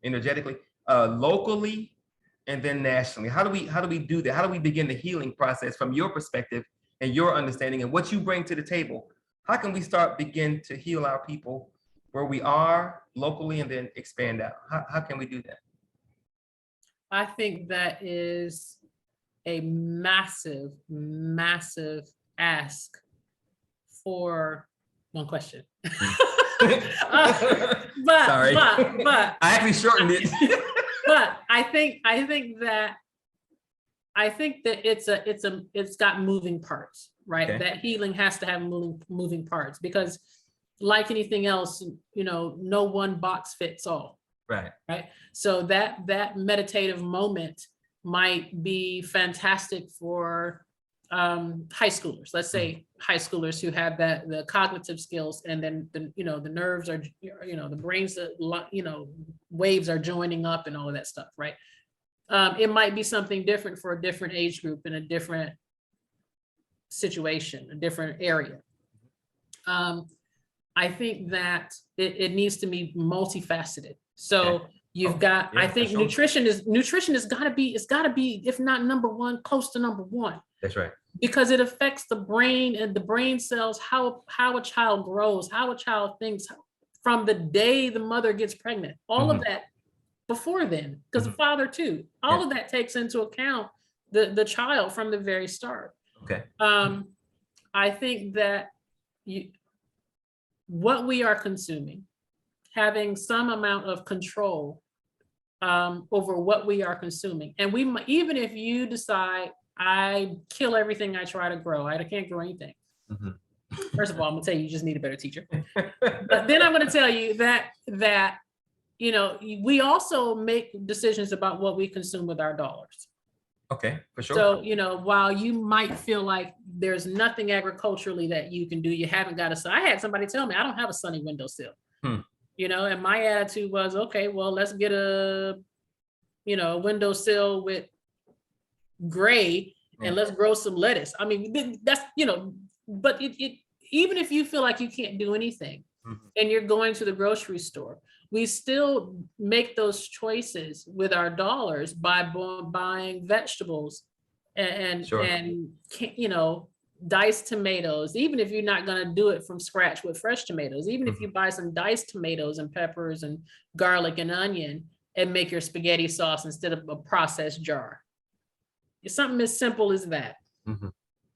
energetically, locally, and then nationally? How do we do that? How do we begin the healing process from your perspective and your understanding and what you bring to the table? How can we begin to heal our people where we are locally and then expand out? How can we do that? I think that is a massive, massive ask for one question. Sorry. But I actually shortened it. But I think that it's got moving parts, right? Okay. That healing has to have moving parts, because like anything else, no one box fits all. Right. Right. So that meditative moment might be fantastic for high schoolers. Let's say high schoolers who have the cognitive skills, and then the nerves are, the brains, waves are joining up and all of that stuff. Right. It might be something different for a different age group in a different situation, a different area. I think that it needs to be multifaceted. So you've got, I think nutrition has got to be, if not number one, close to number one. That's right. Because it affects the brain and the brain cells, how a child grows, how a child thinks from the day the mother gets pregnant, all of that before then, because the father too, all of that takes into account the child from the very start. Okay. I think that what we are consuming, having some amount of control over what we are consuming. And even if you decide, I kill everything I try to grow, I can't grow anything. First of all, I'm gonna tell you just need a better teacher. But then I'm gonna tell you that we also make decisions about what we consume with our dollars. Okay, for sure. So, while you might feel like there's nothing agriculturally that you can do, you haven't got I had somebody tell me I don't have a sunny windowsill. And my attitude was, okay, well, let's get a windowsill with gray and let's grow some lettuce. I mean, that's, but it even if you feel like you can't do anything and you're going to the grocery store, we still make those choices with our dollars by buying vegetables and diced tomatoes, even if you're not going to do it from scratch with fresh tomatoes, even if you buy some diced tomatoes and peppers and garlic and onion and make your spaghetti sauce instead of a processed jar. It's something as simple as that.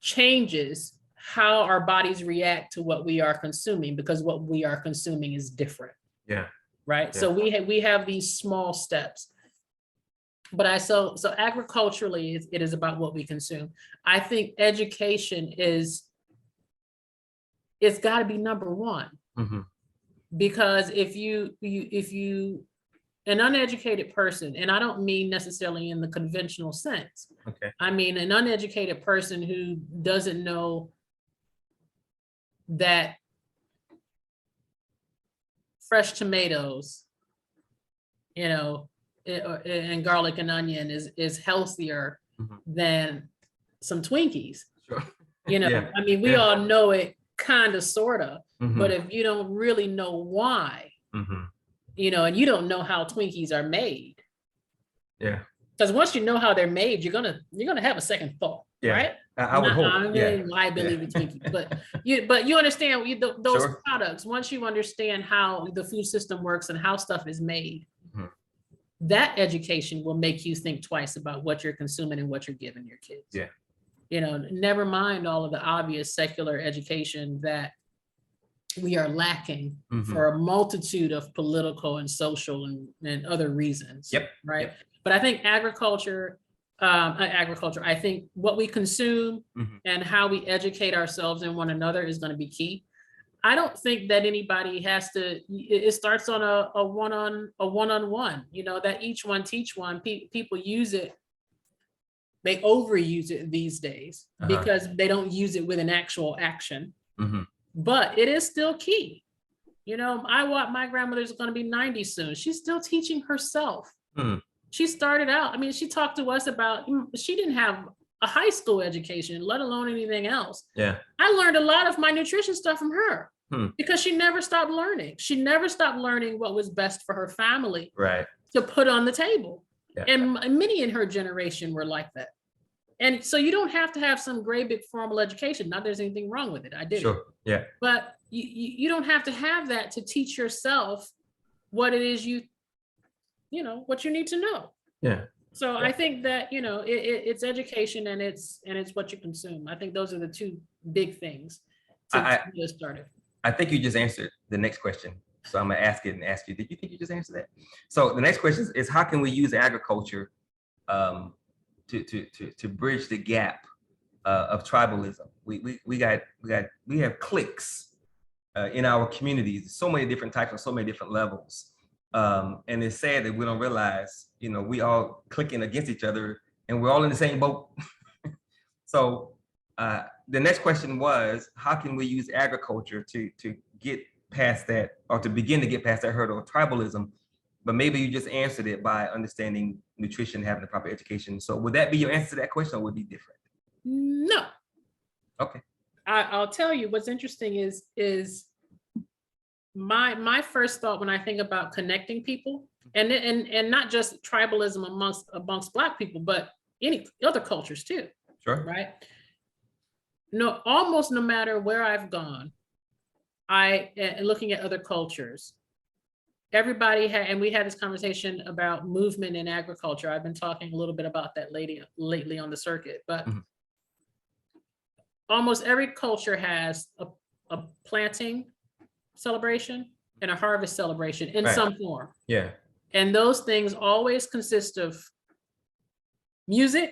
Changes how our bodies react to what we are consuming, because what we are consuming is different. Yeah. Right. Yeah. So we have these small steps. But so agriculturally, it is about what we consume. I think education it's got to be number one. Because if you an uneducated person, and I don't mean necessarily in the conventional sense. Okay. I mean an uneducated person who doesn't know that fresh tomatoes, and garlic and onion is healthier than some Twinkies. Sure. I mean, we all know it kind of, sort of, but if you don't really know why, and you don't know how Twinkies are made. Yeah. Because once you know how they're made, you're gonna have a second thought, right? I would hope. I'm liability with Twinkies, but you understand those products. Once you understand how the food system works and how stuff is made, that education will make you think twice about what you're consuming and what you're giving your kids. Yeah. Never mind all of the obvious secular education that we are lacking for a multitude of political and social and other reasons. Yep. Right. Yep. But I think agriculture, I think what we consume and how we educate ourselves and one another is going to be key. I don't think that anybody has to, it starts on a one-on-one, that each one teach one. People use it. They overuse it these days because they don't use it with an actual action, but it is still key. My grandmother's going to be 90 soon. She's still teaching herself. She started out, she talked to us about, she didn't have a high school education, let alone anything else. Yeah. I learned a lot of my nutrition stuff from her because she never stopped learning. She never stopped learning what was best for her family to put on the table. Yeah. And many in her generation were like that. And so you don't have to have some great big formal education. Not there's anything wrong with it. I did it. Yeah. But you don't have to have that to teach yourself what it is what you need to know. Yeah. So I think that, it's education and it's what you consume. I think those are the two big things to get started. I think you just answered the next question. So I'm gonna ask it and ask you, did you think you just answered that? So the next question is how can we use agriculture to bridge the gap of tribalism? We have cliques in our communities, so many different types on so many different levels. And it's sad that we don't realize, we all clicking against each other and we're all in the same boat. So the next question was, how can we use agriculture to get past that, or to begin to get past that hurdle of tribalism? But maybe you just answered it by understanding nutrition, having the proper education. So would that be your answer to that question, or would it be different? No. Okay. I'll tell you what's interesting is my first thought when I think about connecting people, and not just tribalism amongst Black people, but any other cultures too. Sure. Right. No, almost no matter where I've gone, looking at other cultures, everybody had, and we had this conversation about movement in agriculture. I've been talking a little bit about that lately on the circuit, but almost every culture has a planting celebration and a harvest celebration in some form. Yeah. And those things always consist of music,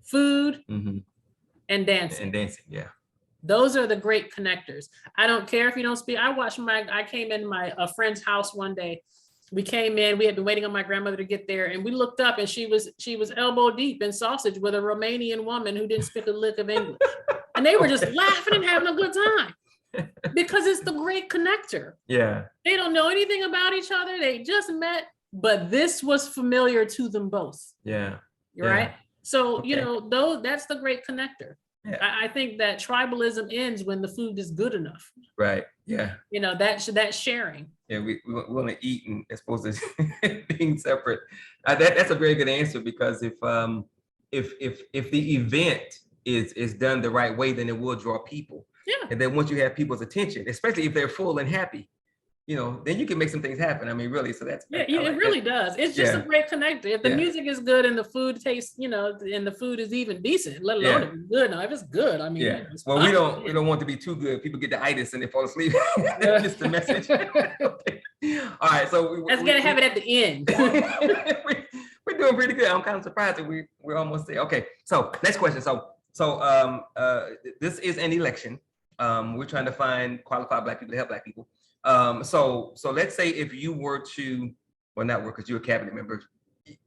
food, and dancing. Yeah. Those are the great connectors. I don't care if you don't speak. I came in a friend's house one day. We came in, we had been waiting on my grandmother to get there, and we looked up and she was elbow deep in sausage with a Romanian woman who didn't speak a lick of English. And they were just laughing and having a good time because it's the great connector. Yeah. They don't know anything about each other. They just met, but this was familiar to them both. Yeah. Right. So, though that's the great connector. Yeah. I think that tribalism ends when the food is good enough. Right. Yeah. That's sharing. Yeah, we want to eat, and as opposed to being separate. That's a very good answer, because if the event is done the right way, then it will draw people. Yeah. And then once you have people's attention, especially if they're full and happy, then you can make some things happen. I mean, really. So that's it really does. It's just a great connector. If the music is good and the food tastes, and the food is even decent, let alone if it's good. Now, if it's good, I mean, well, we don't want to be too good. People get the itis and they fall asleep. That's just the message. Okay. All right, so that's gonna have it at the end. We're doing pretty good. I'm kind of surprised that we're almost there. Okay, so next question. So this is an election. We're trying to find qualified Black people to help Black people. So let's say if you were to, well, not work, because you're a cabinet member,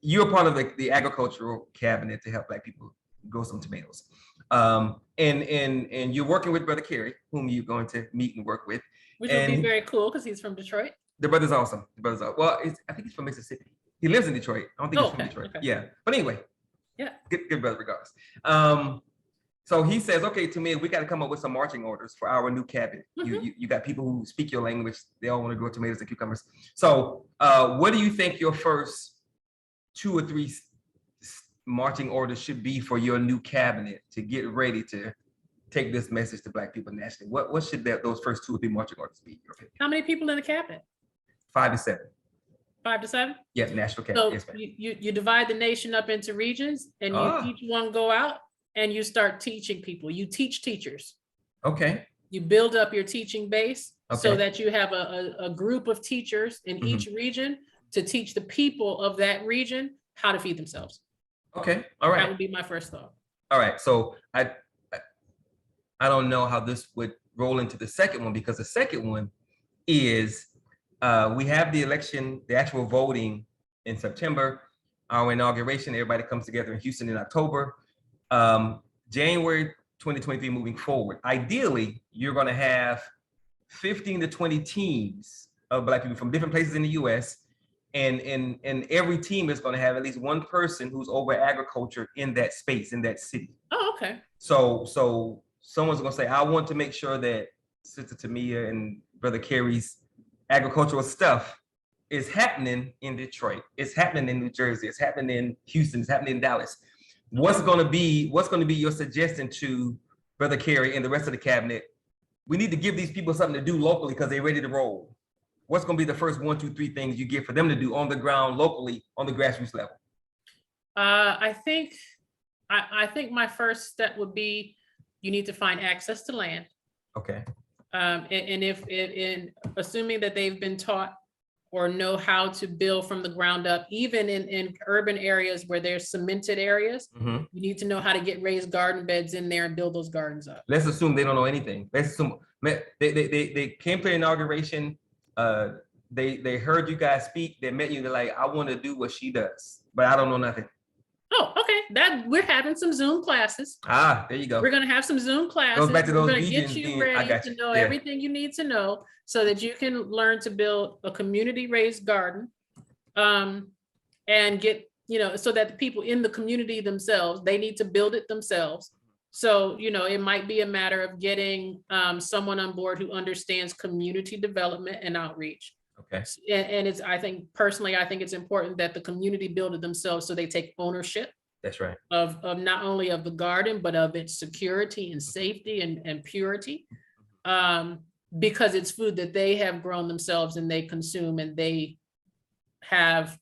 you're part of the agricultural cabinet to help Black people grow some tomatoes. And you're working with Brother Kerry, whom you're going to meet and work with. Which would be very cool because he's from Detroit. The brother's awesome. Well, I think he's from Mississippi. He lives in Detroit. I don't think he's from Detroit. Okay. Yeah. But anyway. Yeah. Good brother regardless. So he says, okay, to me, we got to come up with some marching orders for our new cabinet. You got people who speak your language. They all want to grow tomatoes and cucumbers. So what do you think your first 2 or 3 marching orders should be for your new cabinet to get ready to take this message to Black people nationally? What should those first 2 or 3 marching orders be? How many people in the cabinet? 5 to 7. 5 to 7? Yes, national cabinet. So you divide the nation up into regions, and each one go out and you start teaching people. You teach teachers. Okay. You build up your teaching base so that you have a group of teachers in each region to teach the people of that region how to feed themselves. Okay. All right. That would be my first thought. All right. So I don't know how this would roll into the second one, because the second one is we have the election, the actual voting in September, our inauguration. Everybody comes together in Houston in October. January 2023 moving forward. Ideally, you're going to have 15 to 20 teams of Black people from different places in the U.S. And every team is going to have at least one person who's over agriculture in that space, in that city. Oh, okay. So someone's going to say, I want to make sure that Sister Tomia and Brother Kerry's agricultural stuff is happening in Detroit. It's happening in New Jersey. It's happening in Houston. It's happening in Dallas. What's going to be your suggestion to Brother Kerry and the rest of the cabinet? We need to give these people something to do locally because they're ready to roll. What's going to be the first 1, 2, 3 things you give for them to do on the ground locally on the grassroots level? I think my first step would be you need to find access to land. Okay. And if assuming that they've been taught or know how to build from the ground up, even in urban areas where there's cemented areas, Mhm. you need to know how to get raised garden beds in there and build those gardens up. Let's assume they don't know anything. Let's assume they came to the inauguration. They heard you guys speak. They met you. They're like, I want to do what she does, but I don't know nothing. Oh, okay. That we're having some Zoom classes. Ah, there you go. We're going to have some Zoom classes. Goes back to those We're going to get regions you being- I ready got to you. know Yeah. everything you need to know so that you can learn to build a community raised garden, and get, so that the people in the community themselves, they need to build it themselves. So, it might be a matter of getting someone on board who understands community development and outreach. Okay. And I think it's important that the community build it themselves so they take ownership. That's right. Of not only of the garden, but of its security and safety and purity. Because it's food that they have grown themselves and they consume, and they have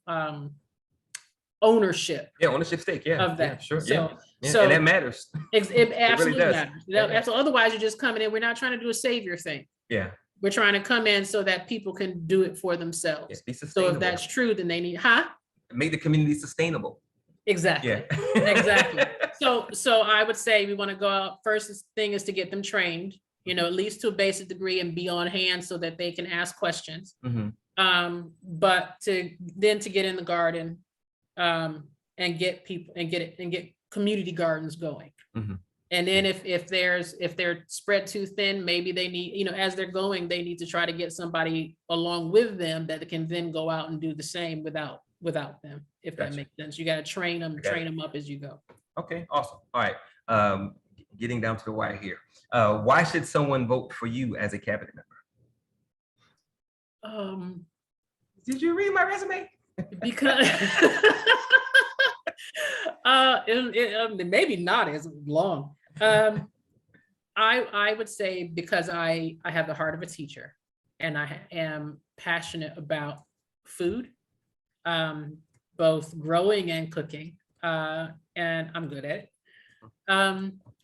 ownership. Yeah, ownership stake. Yeah. Of that. Yeah, sure. So, yeah. And that matters. It absolutely does. matters. Yeah. So otherwise you're just coming in. We're not trying to do a savior thing. Yeah. We're trying to come in so that people can do it for themselves. Yeah, be So sustainable. if that's true, then they need, Make the community sustainable. Exactly. Yeah. Exactly. So I would say we want to go out. First thing is to get them trained, at least to a basic degree, and be on hand so that they can ask questions. Mhm. But to get in the garden, and get people and get community gardens going. Mhm. And then if they're spread too thin, maybe they need, as they're going, they need to try to get somebody along with them that can then go out and do the same without them, if that Gotcha. makes sense. You got to train them up as you go. Okay, awesome. All right. Getting down to the wire here. Why should someone vote for you as a cabinet member? Did you read my resume? Because maybe not as long. I would say because I have the heart of a teacher, and I am passionate about food, both growing and cooking, and I'm good at it.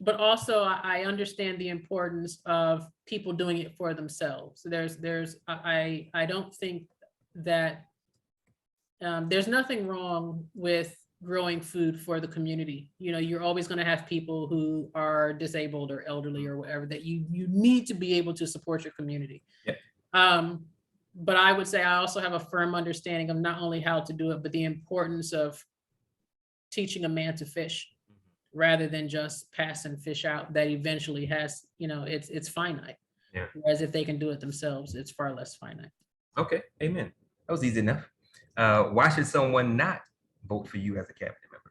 But also I understand the importance of people doing it for themselves. I don't think that there's nothing wrong with growing food for the community. You're always going to have people who are disabled or elderly or whatever, that you need to be able to support your community. Yeah. But I would say I also have a firm understanding of not only how to do it, but the importance of teaching a man to fish rather than just passing fish out that eventually has, it's finite. Yeah. Whereas if they can do it themselves, it's far less finite. Okay, amen. That was easy enough. Why should someone not vote for you as a cabinet member?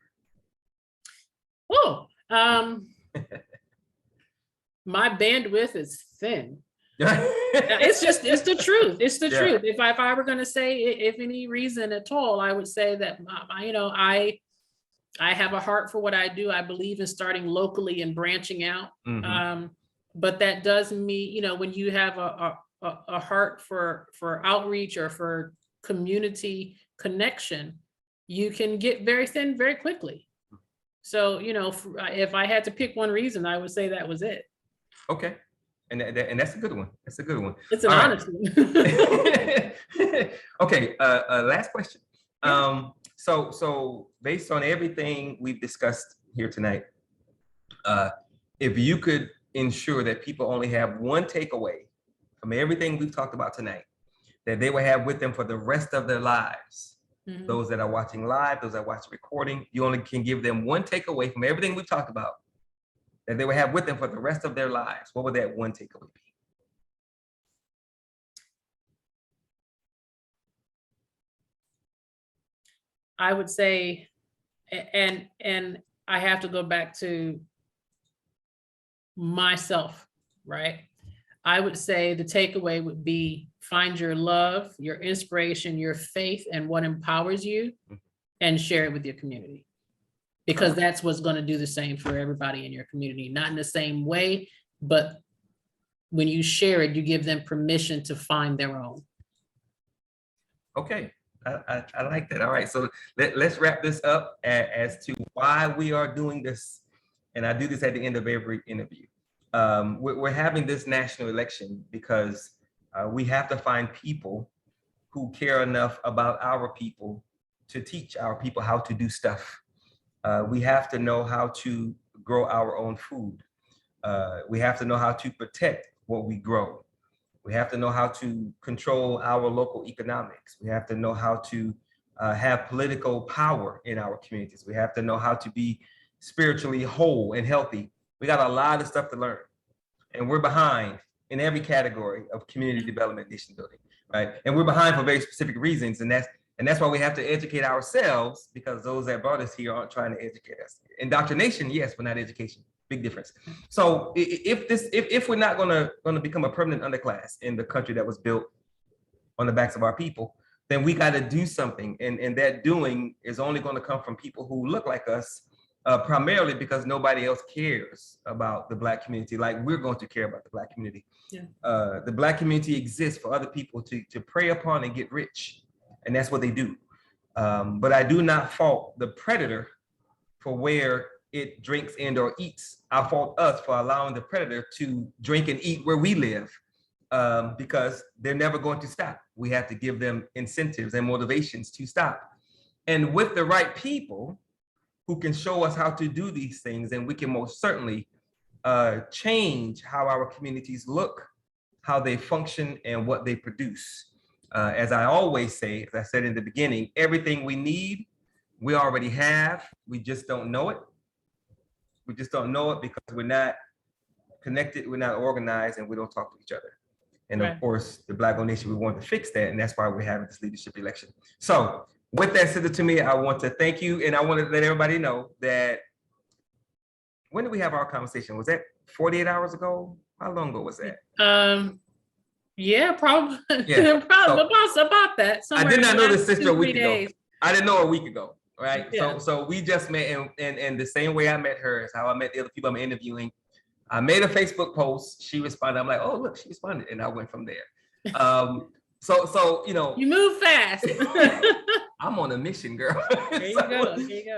My bandwidth is thin. It's the truth. It's the truth. If I were going to say, if any reason at all, I would say that, I have a heart for what I do. I believe in starting locally and branching out. Mm-hmm. But that does mean, when you have a heart for outreach or for community connection, you can get very thin very quickly. So, if I had to pick one reason, I would say that was it. Okay. And that's a good one. That's a good one. It's an honest one. Okay. Last question. Yeah. So based on everything we've discussed here tonight, if you could ensure that people only have one takeaway from everything we've talked about tonight, that they will have with them for the rest of their lives, mm-hmm. Those that are watching live, those that watch the recording, you only can give them one takeaway from everything we've talked about that they will have with them for the rest of their lives. What would that one takeaway be? I would say, and I have to go back to myself, right? I would say the takeaway would be find your love, your inspiration, your faith, and what empowers you, and share it with your community. Because that's what's going to do the same for everybody in your community. Not in the same way, but when you share it, you give them permission to find their own. Okay. I like that. All right, so let's wrap this up as to why we are doing this. And I do this at the end of every interview. We're having this national election because we have to find people who care enough about our people to teach our people how to do stuff. We have to know how to grow our own food. We have to know how to protect what we grow. We have to know how to control our local economics. We have to know how to have political power in our communities. We have to know how to be spiritually whole and healthy. We got a lot of stuff to learn, and we're behind in every category of community development, nation building, right? And we're behind for very specific reasons, and that's why we have to educate ourselves, because those that brought us here aren't trying to educate us. Indoctrination, yes, but not education. Big difference. So if we're not gonna become a permanent underclass in the country that was built on the backs of our people, then we got to do something, and that doing is only going to come from people who look like us, primarily because nobody else cares about the Black community like we're going to care about the Black community. Yeah. The Black community exists for other people to prey upon and get rich, and that's what they do. But I do not fault the predator for where it drinks and or eats. I fault us for allowing the predator to drink and eat where we live, because they're never going to stop. We have to give them incentives and motivations to stop. And with the right people who can show us how to do these things, and we can most certainly change how our communities look, how they function, and what they produce. As I always say, as I said in the beginning, everything we need, we already have. We just don't know it. We just don't know it because we're not connected, we're not organized, and we don't talk to each other. And Right. of course, the Black Nation, we want to fix that, and that's why we're having this leadership election. So with that said to me, I want to thank you, and I want to let everybody know that, when did we have our conversation? Was that 48 hours ago? How long ago was that? Yeah, probably. Yeah. Probably about that. I did not know this sister a 2-3 week ago. days. I didn't know her a week ago, right? Yeah. So we just met, and the same way I met her is how I met the other people I'm interviewing. I made a Facebook post. She responded. I'm like, oh, look, she responded, and I went from there. So you know, You move fast. I'm on a mission, girl. There you go. There you go.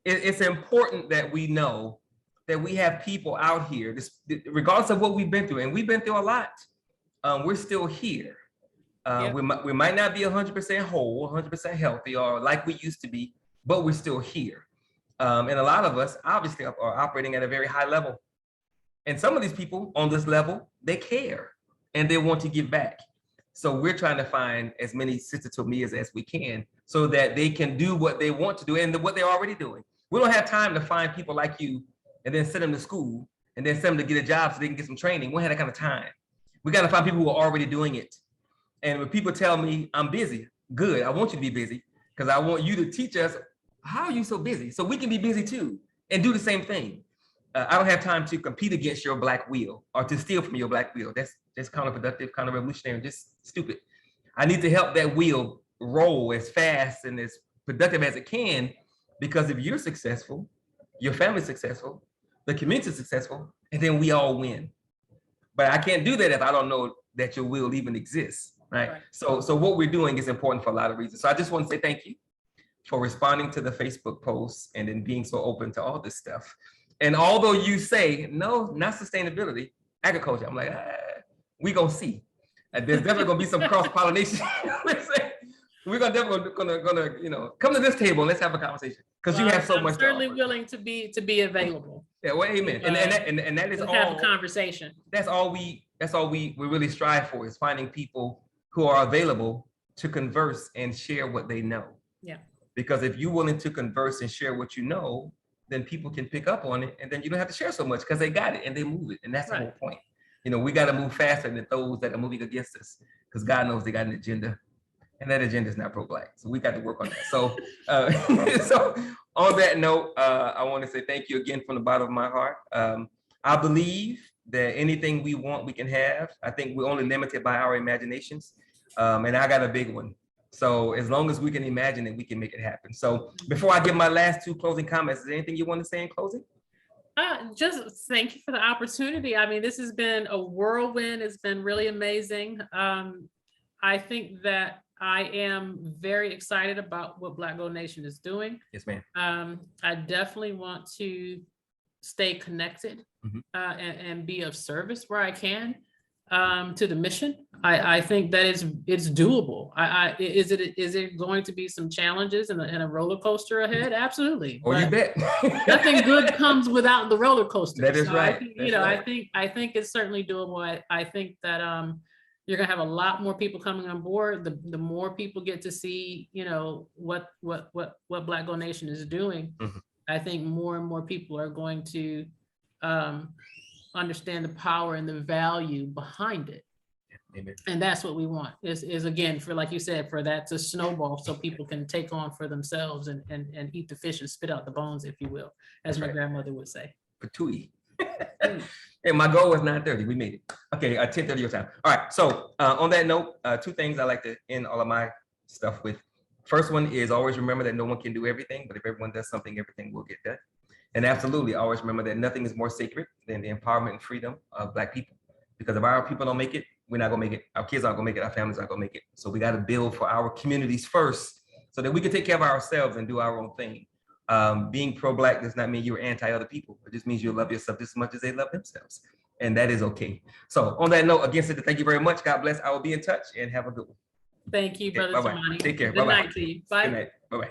It's important that we know that we have people out here, regardless of what we've been through, and we've been through a lot. We're still here. Yep. We might not be 100% whole, 100% healthy, or like we used to be, but we're still here. And a lot of us obviously are operating at a very high level. And some of these people on this level, they care and they want to give back. So we're trying to find as many Sister Tomias as we can so that they can do what they want to do and what they're already doing. We don't have time to find people like you and then send them to school and then send them to get a job so they can get some training. We don't have that kind of time. We got to find people who are already doing it. And when people tell me I'm busy, good, I want you to be busy because I want you to teach us, how are you so busy? So we can be busy too and do the same thing. I don't have time to compete against your Black wheel or to steal from your Black wheel. That's counterproductive, counter-revolutionary, just stupid. I need to help that wheel roll as fast and as productive as it can, because if you're successful, your family's successful, the community's successful, and then we all win. But I can't do that if I don't know that your wheel even exists, right? So what we're doing is important for a lot of reasons. So I just want to say thank you for responding to the Facebook posts and then being so open to all this stuff. And although you say, no, not sustainability, agriculture, I'm like, we gonna see. There's definitely gonna be some cross-pollination. We're gonna come to this table and let's have a conversation, because you have so much. I'm certainly willing to be available. Yeah, well, amen. And that is all. Have a conversation. That's all we really strive for, is finding people who are available to converse and share what they know. Yeah. Because if you're willing to converse and share what you know, then people can pick up on it, and then you don't have to share so much because they got it and they move it, and that's the whole point. We got to move faster than those that are moving against us, because God knows they got an agenda, and that agenda is not pro-Black. So we got to work on that. So, so on that note, I want to say thank you again from the bottom of my heart. I believe that anything we want, we can have. I think we're only limited by our imaginations, and I got a big one. So as long as we can imagine it, we can make it happen. So before I give my last two closing comments, is there anything you want to say in closing? Just thank you for the opportunity. I mean, this has been a whirlwind. It's been really amazing. I think that I am very excited about what Black Gold Nation is doing. Yes, ma'am. I definitely want to stay connected and be of service where I can. to the mission. I think that it's doable. Is it going to be some challenges and a roller coaster ahead? Absolutely. Oh, you bet. Nothing good comes without the roller coaster. That is So right. I think, That's right. I think it's certainly doable. I think that you're gonna have a lot more people coming on board. The more people get to see, what Black Gold Nation is doing, Mhm. I think more and more people are going to understand the power and the value behind it. Amen. And that's what we want is again, for, like you said, for that to snowball so people can take on for themselves and eat the fish and spit out the bones, if you will, as That's my right. grandmother would say. Patooey. And my goal was 9:30. We made it. Okay, 10:30 your time. All right. So on that note, two things I like to end all of my stuff with. First one is always remember that no one can do everything, but if everyone does something, everything will get done. And absolutely, always remember that nothing is more sacred than the empowerment and freedom of Black people. Because if our people don't make it, we're not gonna make it. Our kids aren't gonna make it. Our families aren't gonna make it. So we got to build for our communities first, so that we can take care of ourselves and do our own thing. Being pro-Black does not mean you're anti other people. It just means you love yourself just as much as they love themselves, and that is okay. So on that note, again, Cynthia, thank you very much. God bless. I will be in touch, and have a good one. Thank you, Okay, Brother bye-bye. Tamani. Take care. Good Bye-bye. night to you. Bye. Good night. Bye-bye.